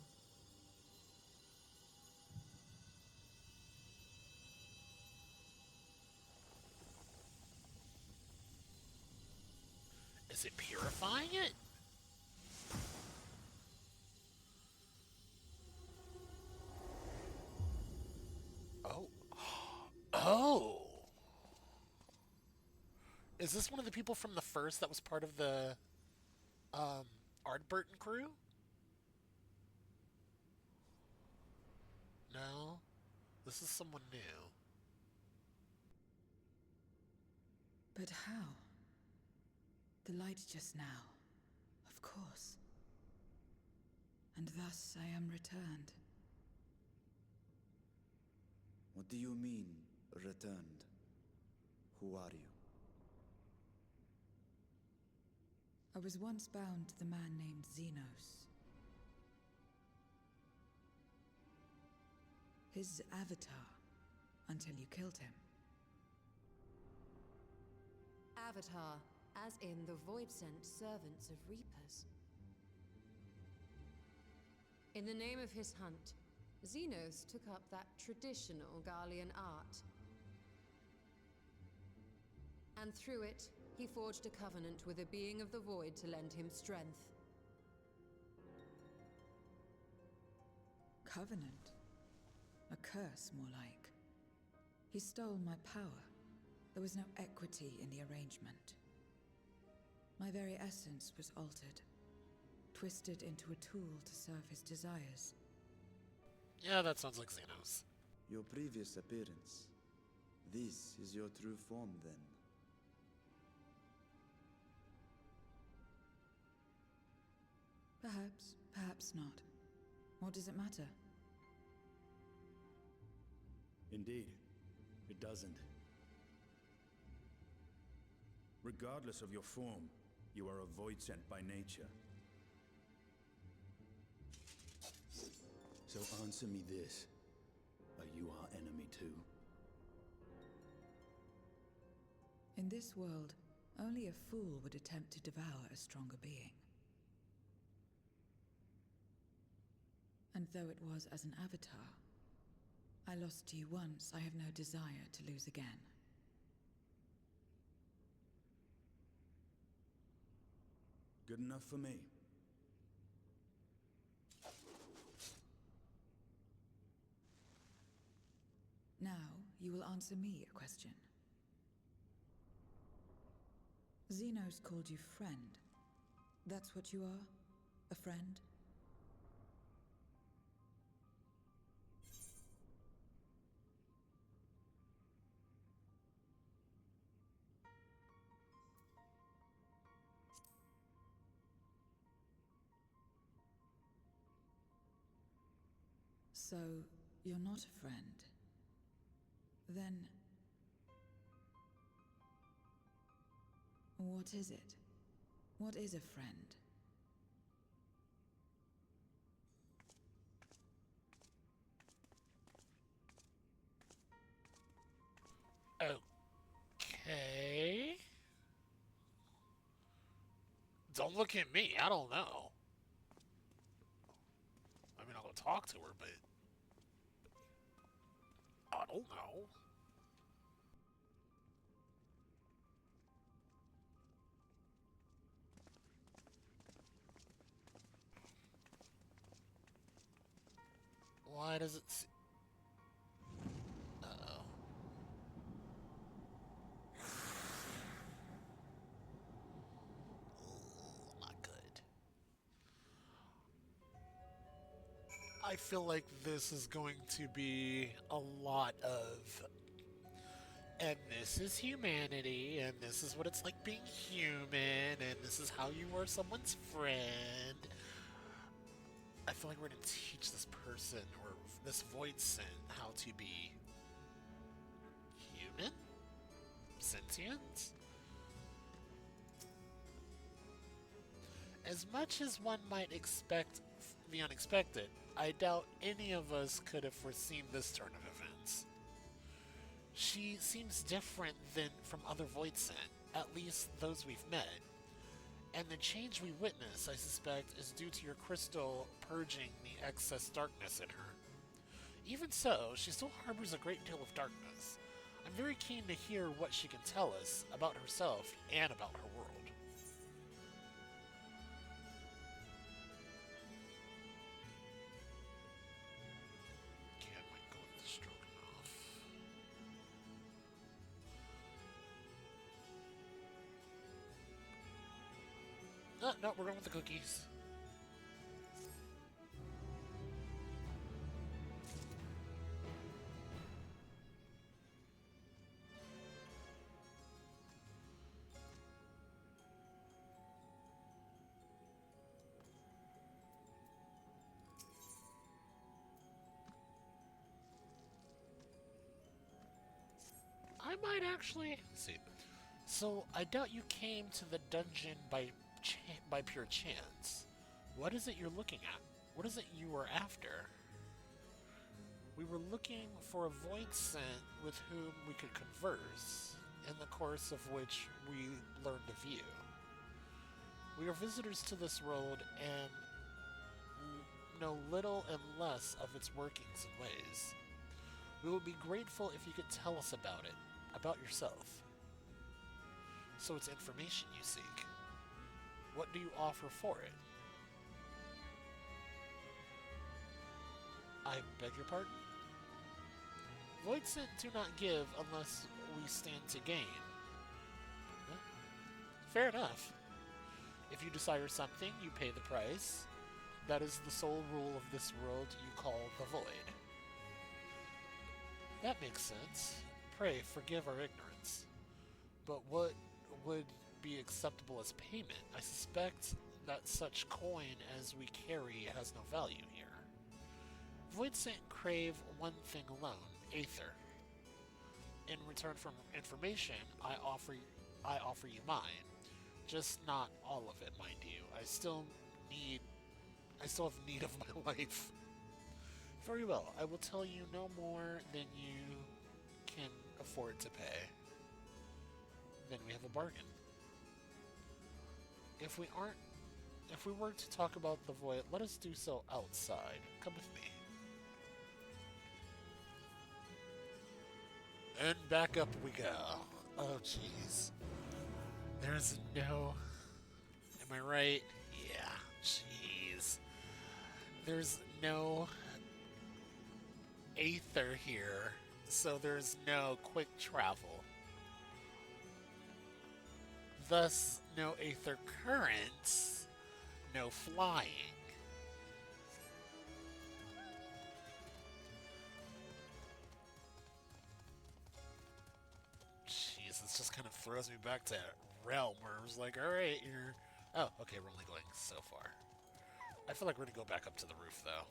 Is it purifying it? Oh. Oh! Is this one of the people from the first that was part of the Art Burton crew? No? This is someone new. But how? The light just now. Of course. And thus I am returned. What do you mean, returned? Who are you? I was once bound to the man named Xenos. His avatar, until you killed him. Avatar, as in the void-sent servants of Reapers. In the name of his hunt, Xenos took up that traditional Garlean art. And through it, he forged a covenant with a being of the void to lend him strength. Covenant? A curse, more like. He stole my power. There was no equity in the arrangement. My very essence was altered, twisted into a tool to serve his desires. Yeah, that sounds like Xenos. Your previous appearance. This is your true form, then. Perhaps, perhaps not. What does it matter? Indeed, it doesn't. Regardless of your form, you are a void sent by nature. So answer me this. Are you our enemy too? In this world, only a fool would attempt to devour a stronger being. And though it was as an avatar, I lost to you once, I have no desire to lose again. Good enough for me. Now, you will answer me a question. Xenos called you friend. That's what you are? A friend? So, you're not a friend. Then... what is it? What is a friend? Okay. Don't look at me. I don't know. I mean, I'll go talk to her, but I don't know. Why does it... Uh-oh. Ooh, not good. I feel like this is going to be a lot of... and this is humanity, and this is what it's like being human, and this is how you are someone's friend. I feel like we're going to teach this person, or this void sent, how to be human? Sentient? As much as one might expect the unexpected, I doubt any of us could have foreseen this turn of events. She seems different than from other void sent, at least those we've met. And the change we witness, I suspect, is due to your crystal purging the excess darkness in her. Even so, she still harbors a great deal of darkness. I'm very keen to hear what she can tell us about herself and about her world. Okay, I might go with the stroganoff. No, we're going with the cookies. might actually see. So I doubt you came to the dungeon by pure chance. What is it you're looking at? What is it you were after? We were looking for a void scent with whom we could converse, in the course of which we learned of you. We are visitors to this world and know little and less of its workings and ways. We would be grateful if you could tell us about it, about yourself. So it's information you seek. What do you offer for it? I beg your pardon? Void scent do not give unless we stand to gain. Huh? Fair enough. If you desire something, you pay the price. That is the sole rule of this world you call the Void. That makes sense. Pray, forgive our ignorance. But what would be acceptable as payment? I suspect that such coin as we carry has no value here. Void Saint crave one thing alone, Aether. In return for information, I offer you mine. Just not all of it, mind you. I still have need of my life. Very well, I will tell you no more than you can afford to pay. Then we have a bargain. If we were to talk about the Void, let us do so outside. Come with me. And back up we go. Oh, jeez. There's no... Am I right? Yeah, jeez. There's no Aether here, so there's no quick travel. Thus, no Aether currents, no flying. Jeez, this just kind of throws me back to Realm, where it was like, alright, you're... Oh, okay, we're only going so far. I feel like we're gonna go back up to the roof, though.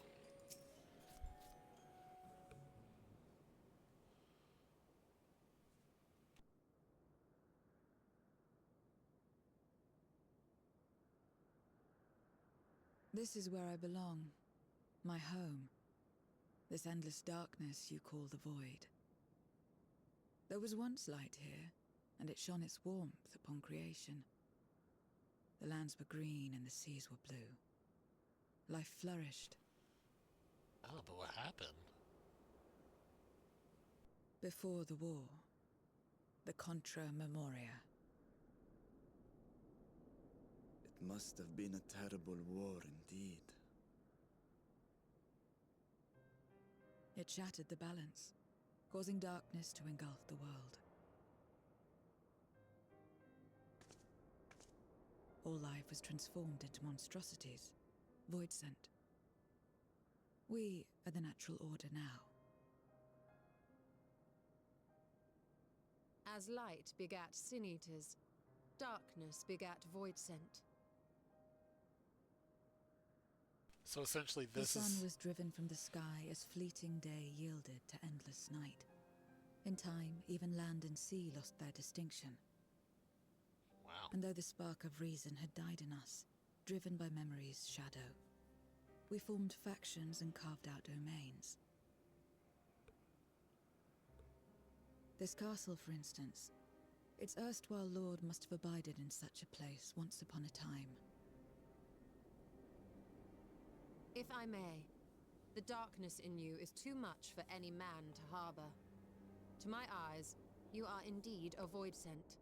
This is where I belong. My home. This endless darkness you call the Void. There was once light here, and it shone its warmth upon creation. The lands were green and the seas were blue. Life flourished. Oh, but what happened? Before the war. The Contra Memoria. It must have been a terrible war indeed. It shattered the balance, causing darkness to engulf the world. All life was transformed into monstrosities, void sent. We are the natural order now. As light begat sin eaters, darkness begat void sent. So essentially The this sun is... was driven from the sky as fleeting day yielded to endless night. In time, even land and sea lost their distinction. Wow. And though the spark of reason had died in us, driven by memory's shadow, we formed factions and carved out domains. This castle, for instance, its erstwhile lord must have abided in such a place once upon a time. If I may, the darkness in you is too much for any man to harbor. To my eyes, you are indeed a void sent.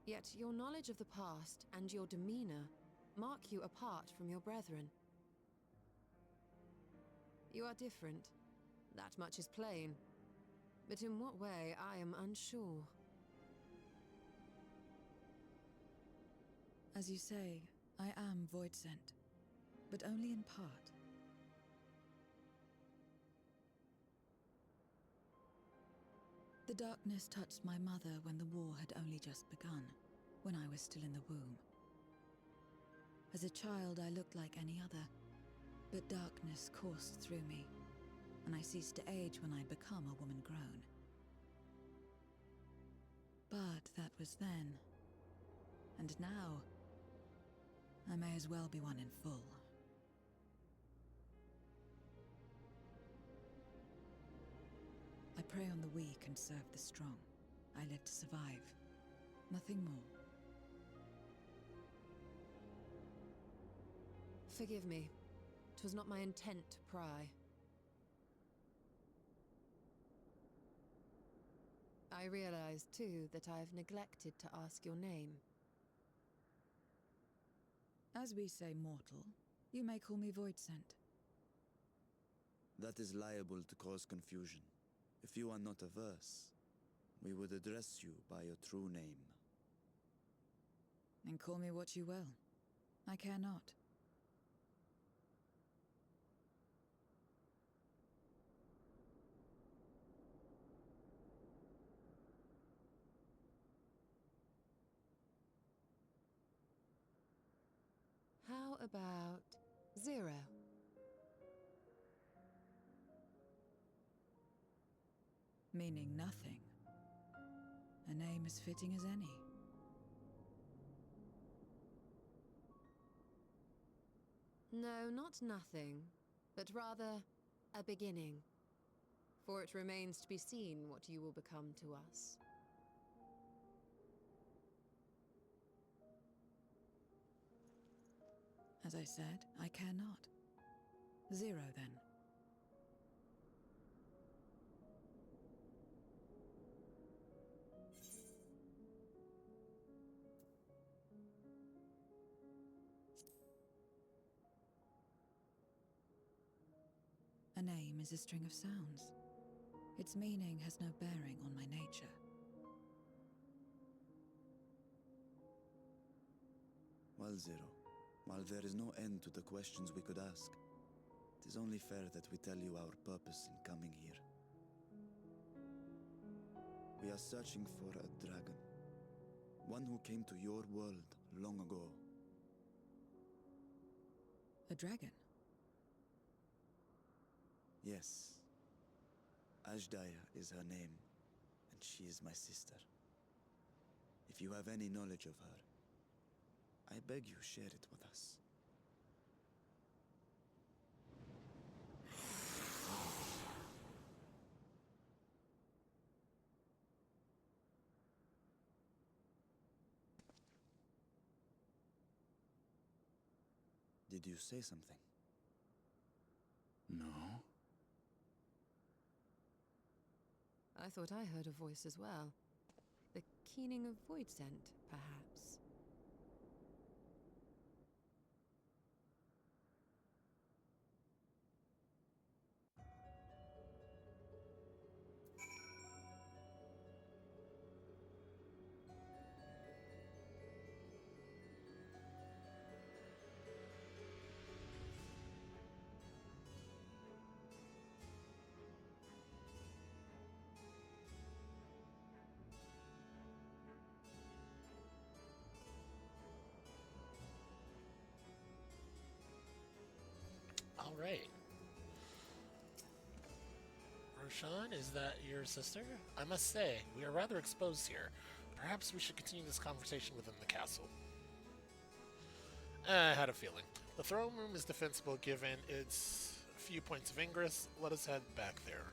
Yet your knowledge of the past and your demeanor mark you apart from your brethren. You are different. That much is plain. But in what way, I am unsure. As you say, I am void sent, but only in part. The darkness touched my mother when the war had only just begun, when I was still in the womb. As a child, I looked like any other, but darkness coursed through me, and I ceased to age when I'd become a woman grown. But that was then. And now, I may as well be one in full. I prey on the weak and serve the strong. I live to survive. Nothing more. Forgive me. 'Twas not my intent to pry. I realize, too, that I've neglected to ask your name. As we say mortal, you may call me Voidsent. That is liable to cause confusion. If you are not averse, we would address you by your true name. And call me what you will. I care not. How about Zero? Meaning nothing. A name as fitting as any. No, not nothing, but rather a beginning. For it remains to be seen what you will become to us. As I said, I care not. Zero, then. A name is a string of sounds. Its meaning has no bearing on my nature. Well, Zero, while there is no end to the questions we could ask, it is only fair that we tell you our purpose in coming here. We are searching for a dragon. One who came to your world long ago. A dragon? Yes. Ashdaya is her name, and she is my sister. If you have any knowledge of her, I beg you share it with us. Did you say something? No? I thought I heard a voice as well. The keening of void scent, perhaps. All right. Roshan, is that your sister? I must say, we are rather exposed here. Perhaps we should continue this conversation within the castle. I had a feeling. The throne room is defensible given its few points of ingress. Let us head back there.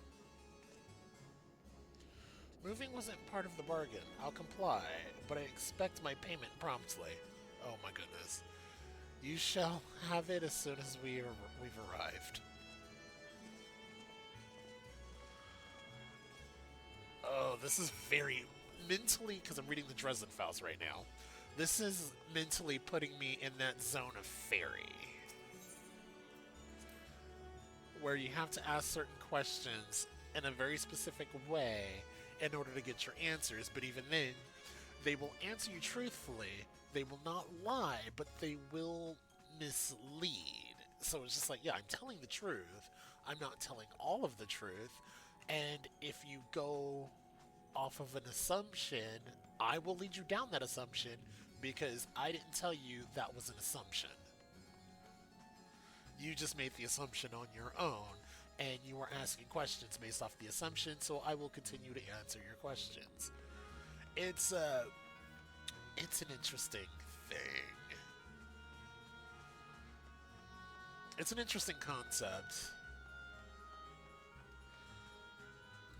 Moving wasn't part of the bargain. I'll comply, but I expect my payment promptly. Oh my goodness. You shall have it as soon as we've arrived. Oh, this is very mentally, because I'm reading the Dresden Files right now. This is mentally putting me in that zone of fairy, where you have to ask certain questions in a very specific way in order to get your answers, but even then, they will answer you truthfully. They will not lie, but they will mislead. So it's just like, yeah, I'm telling the truth. I'm not telling all of the truth. And if you go off of an assumption, I will lead you down that assumption because I didn't tell you that was an assumption. You just made the assumption on your own, and you are asking questions based off the assumption, so I will continue to answer your questions. It's it's an interesting thing. It's an interesting concept.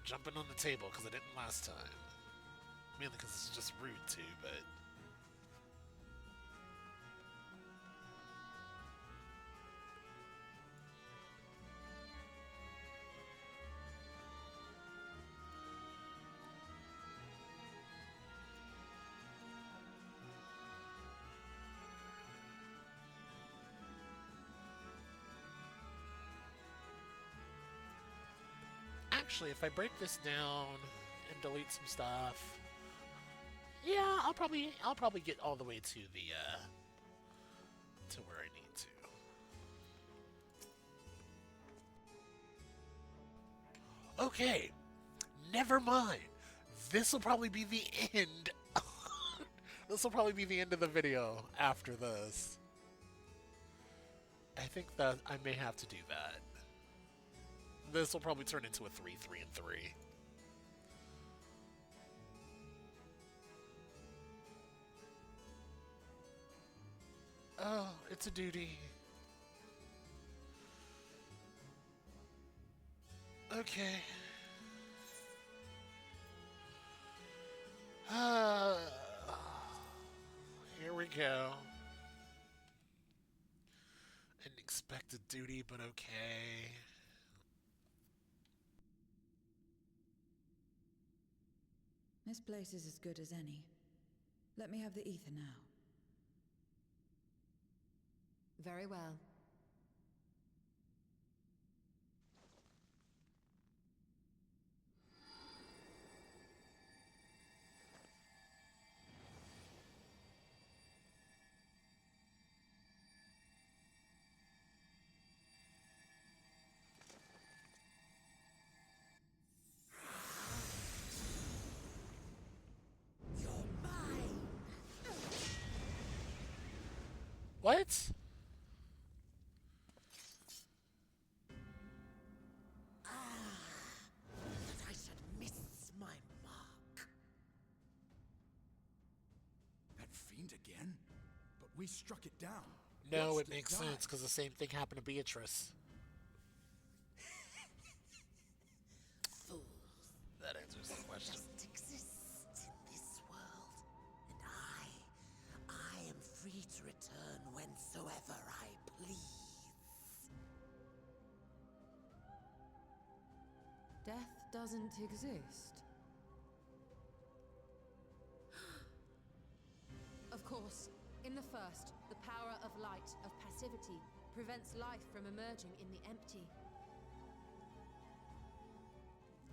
Jumping on the table because I didn't last time. Mainly because it's just rude too, but. Actually, if I break this down and delete some stuff, yeah, I'll probably get all the way to the to where I need to. Okay, never mind. This will probably be the end. This will probably be the end of the video after this. I think that I may have to do that. This will probably turn into a 3, 3, and 3. Oh, it's a duty. Okay. Here we go. An expected duty, but okay. This place is as good as any. Let me have the ether now. Very well. You're mine. What? That I should miss my mark. That fiend again? But we struck it down. No, Watched it makes die. sense because the same thing happened to Beatrice. Fools. That answers the question. Just exist in this world, and I am free to return whensoever I please. Death doesn't exist. Of course, in the first, the power of light, of passivity, prevents life from emerging in the empty.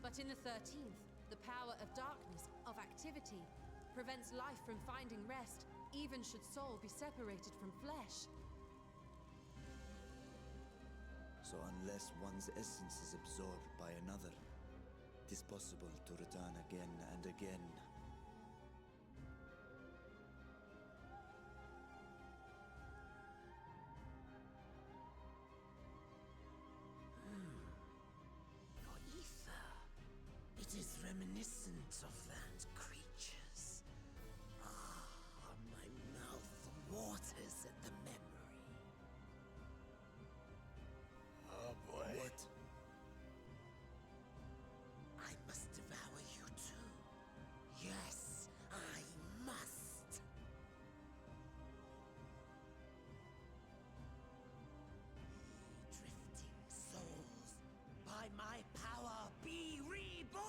But in the 13th, the power of darkness, of activity, prevents life from finding rest, even should soul be separated from flesh. So unless one's essence is absorbed by another, it is possible to return again and again. Your ether. It is reminiscent of land creatures. My mouth waters at the memory. Oh boy. What? I must devour you too. Yes, I must. Ye drifting souls, by my power be reborn!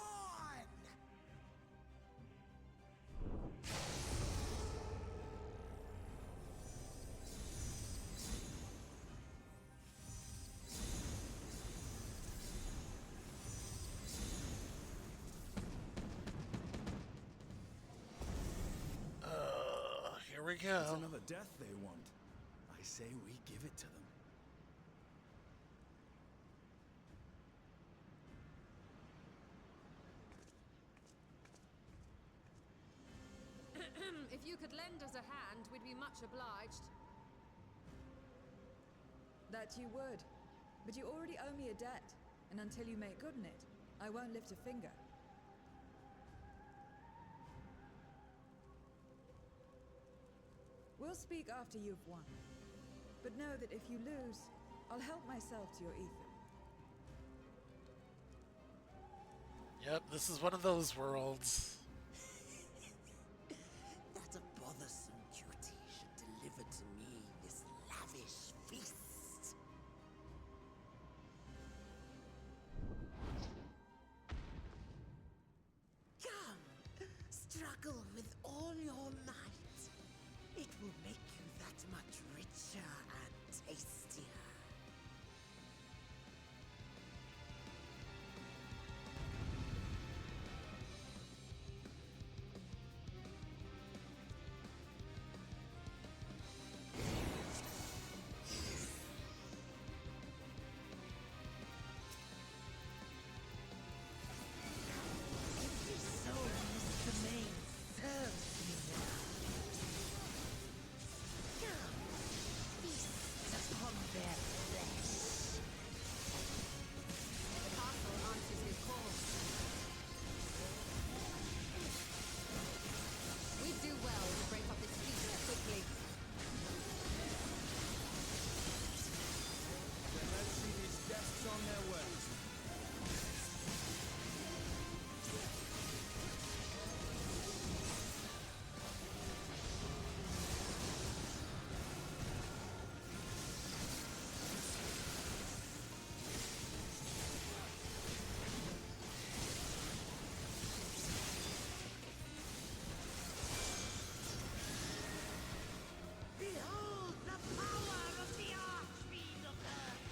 Here we It's go. another death they want. I say we give it to them. If you could lend us a hand, we'd be much obliged. That you would. But you already owe me a debt, and until you make good on it, I won't lift a finger. We'll speak after you've won. But know that if you lose, I'll help myself to your ether. Yep, this is one of those worlds. That a bothersome duty should deliver to me this lavish feast. Come, struggle with all your might. It will make you that much richer and tastier. Every soul in this domain serves me now. Come, feast upon their flesh. The castle answers his call. We'd do well to break up this feast quickly. Then let's see these guests on their way. Behold the power of the Archfiend of Earth!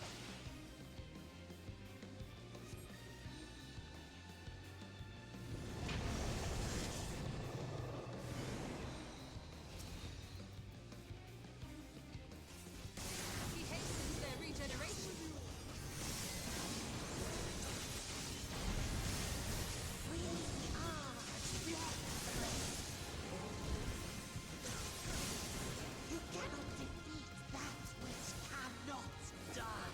He hastens their regeneration. We are bloodthirsty. You cannot defeat that which cannot die.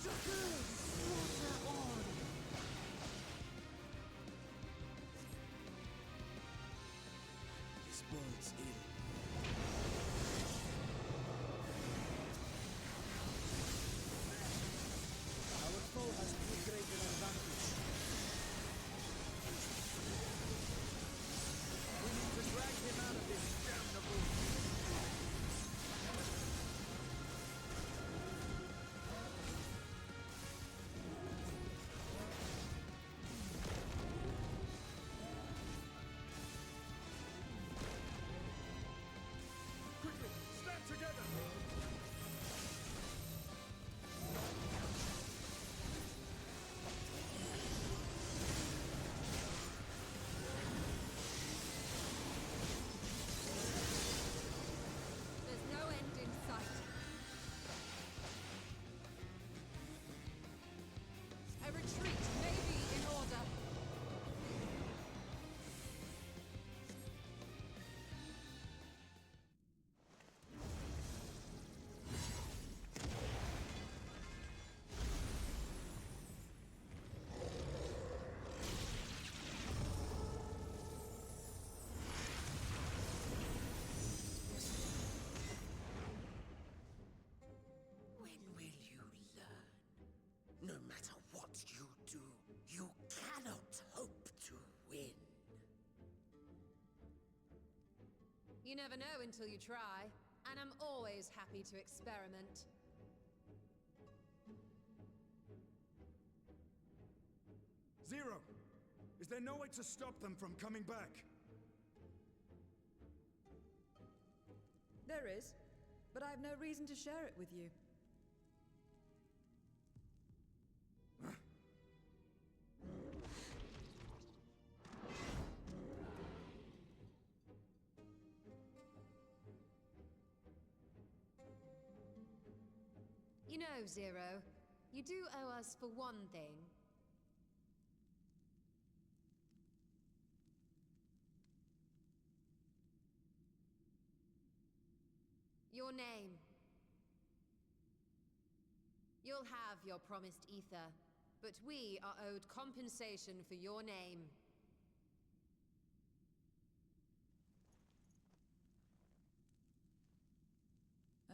Struggle, slaughter on. This bodes ill. Our foe has too great an advantage. We need to drag him out of this damnable. Quickly, stand together! There's no end in sight. A retreat may be in order. When will you learn? No matter what you do, you cannot hope to win. You never know until you try, and I'm always happy to experiment. Zero! Is there no way to stop them from coming back? There is, but I have no reason to share it with you. You know, Zero, you do owe us for one thing. Your name. You'll have your promised ether, but we are owed compensation for your name.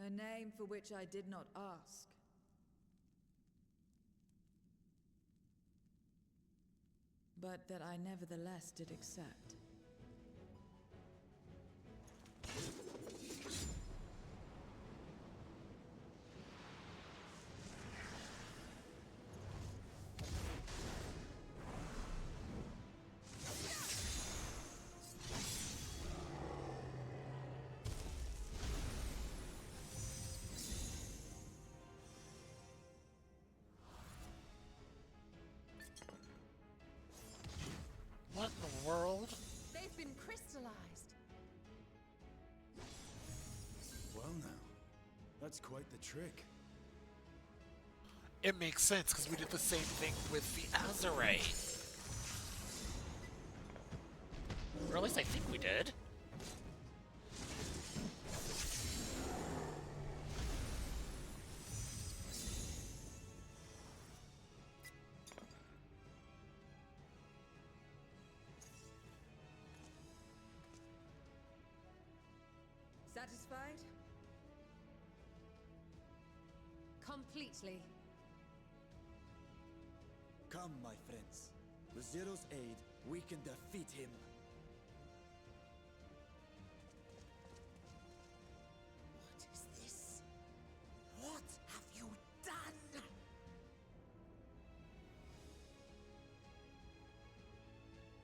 A name for which I did not ask. But that I nevertheless did accept. What in the world? They've been crystallized. Well now, that's quite the trick. It makes sense because we did the same thing with the Azure. Or at least I think we did. Satisfied? Completely. Come, my friends. With Zero's aid, we can defeat him. What is this? What have you done?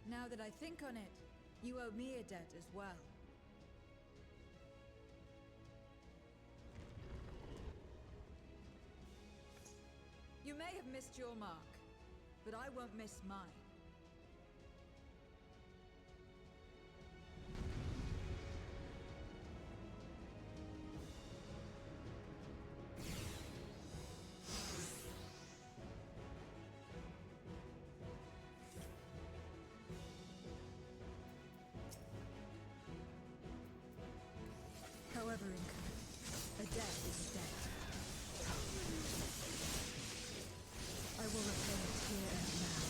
Now that I think on it, you owe me a debt as well. You may have missed your mark, but I won't miss mine. However incurred, a debt is a debt. I will repay it here and now.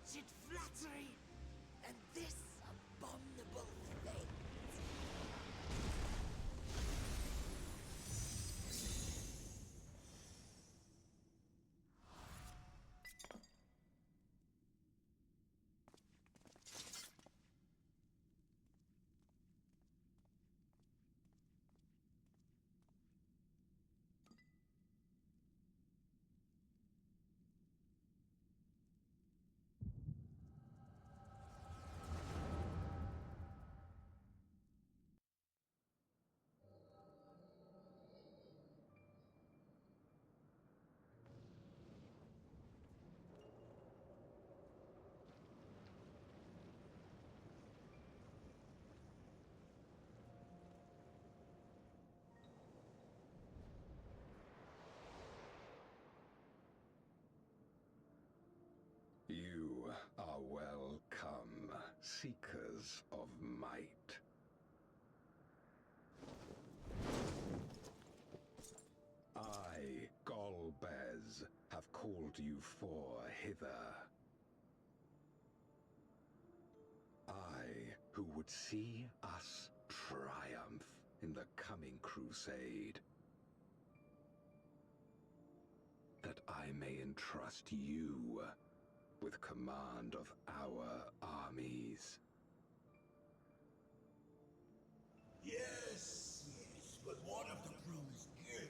wretched flattery and this abominable fate. You are welcome, seekers of might. I, Golbez, have called you for hither. I, who would see us triumph in the coming crusade. That I may entrust you with command of our armies. Yes, but what of the promised gift?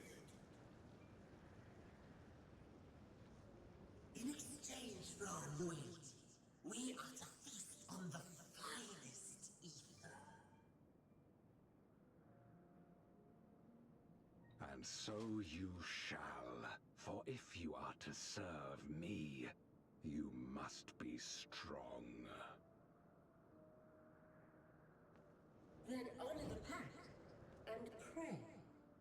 In exchange for our loyalty, we are to feast on the finest ether. And so you shall, for if you are to serve me, you must be strong. Then honor the pact, and pray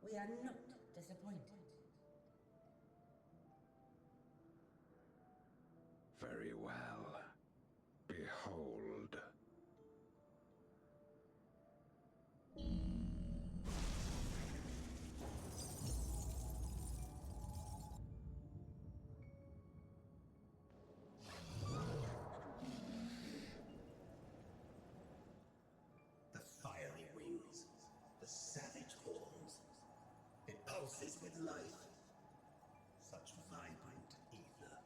we are not disappointed. Very well. Behold. The fiery wings, the savage horns. It pulses with life. Such vibrant ether.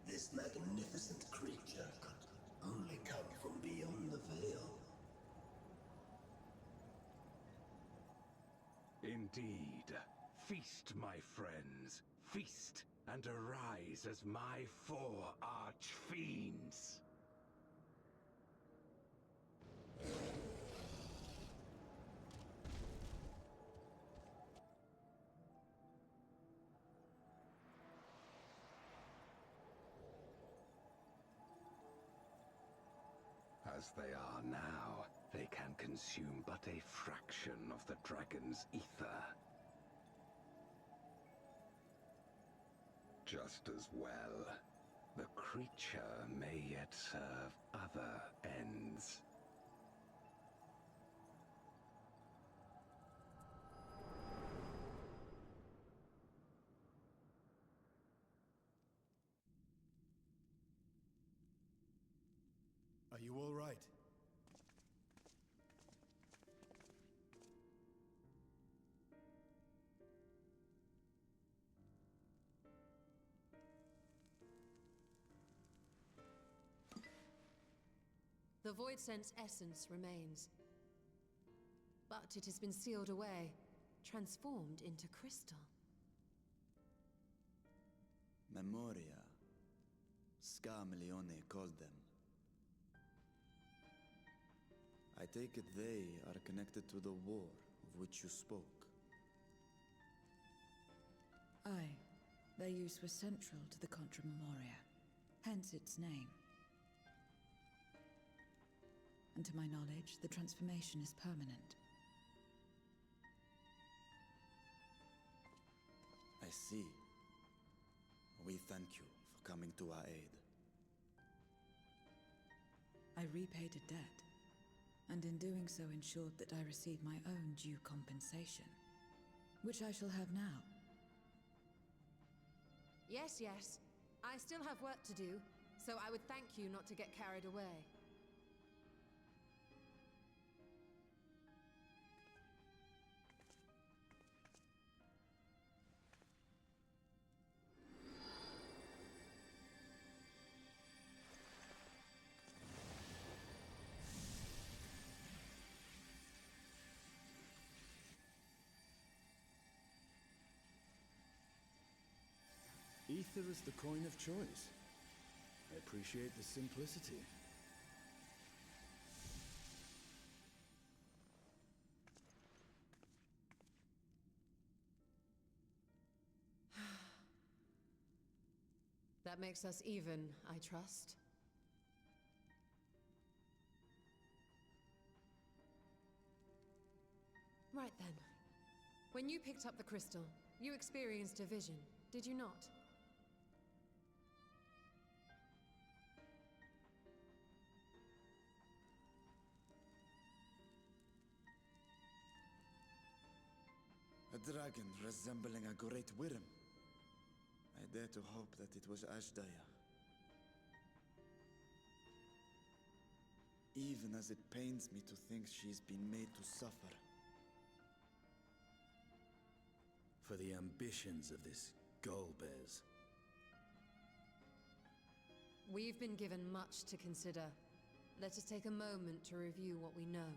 This magnificent creature could only come from beyond the veil. Indeed. Feast, my friends. Feast and arise as my 4 arch-fiends. As they are now, they can consume but a fraction of the dragon's ether. Just as well, the creature may yet serve other ends. Are you all right? The Void Sense essence remains. But it has been sealed away, transformed into crystal. Memoria. Scarmelione called them. I take it they are connected to the war of which you spoke. Aye. Their use was central to the Contra Memoria, hence its name. And to my knowledge, the transformation is permanent. I see. We thank you for coming to our aid. I repaid a debt, and in doing so ensured that I received my own due compensation, which I shall have now. Yes, yes. I still have work to do, so I would thank you not to get carried away. Ether is the coin of choice. I appreciate the simplicity. That makes us even, I trust. Right then. When you picked up the crystal, you experienced a vision, did you not? A dragon resembling a great worm. I dare to hope that it was Ashdaya. Even as it pains me to think she's been made to suffer. For the ambitions of this Golbez. We've been given much to consider. Let us take a moment to review what we know.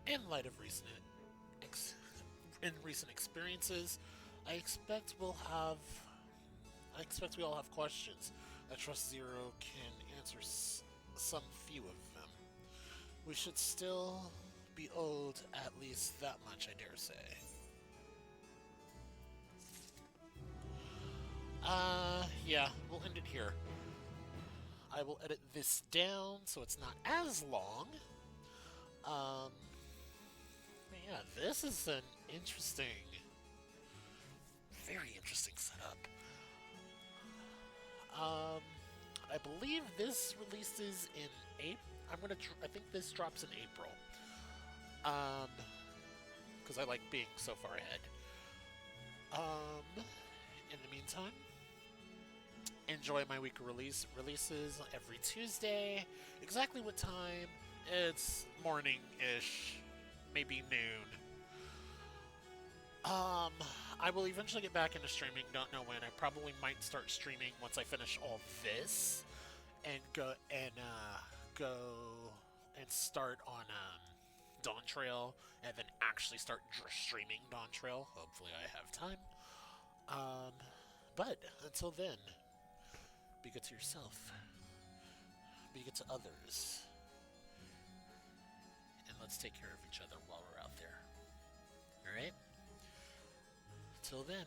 In light of recent experiences, I expect we all have questions. I trust Zero can answer some few of them. We should still be owed at least that much, I dare say. Yeah, we'll end it here. I will edit this down so it's not as long. Yeah, this is an very interesting setup. I believe this releases in April. I think this drops in April. Because I like being so far ahead. In the meantime, enjoy my week of releases every Tuesday. Exactly what time? It's morning-ish, maybe noon. I will eventually get back into streaming. Don't know when. I probably might start streaming once I finish all this, and go and start on Dawn Trail, and then actually start streaming Dawn Trail. Hopefully, I have time. But until then, be good to yourself. Be good to others. And let's take care of each other while we're out there. Alright? Till then,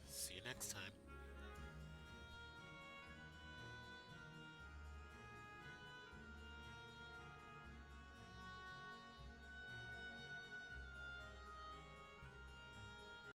see you next time.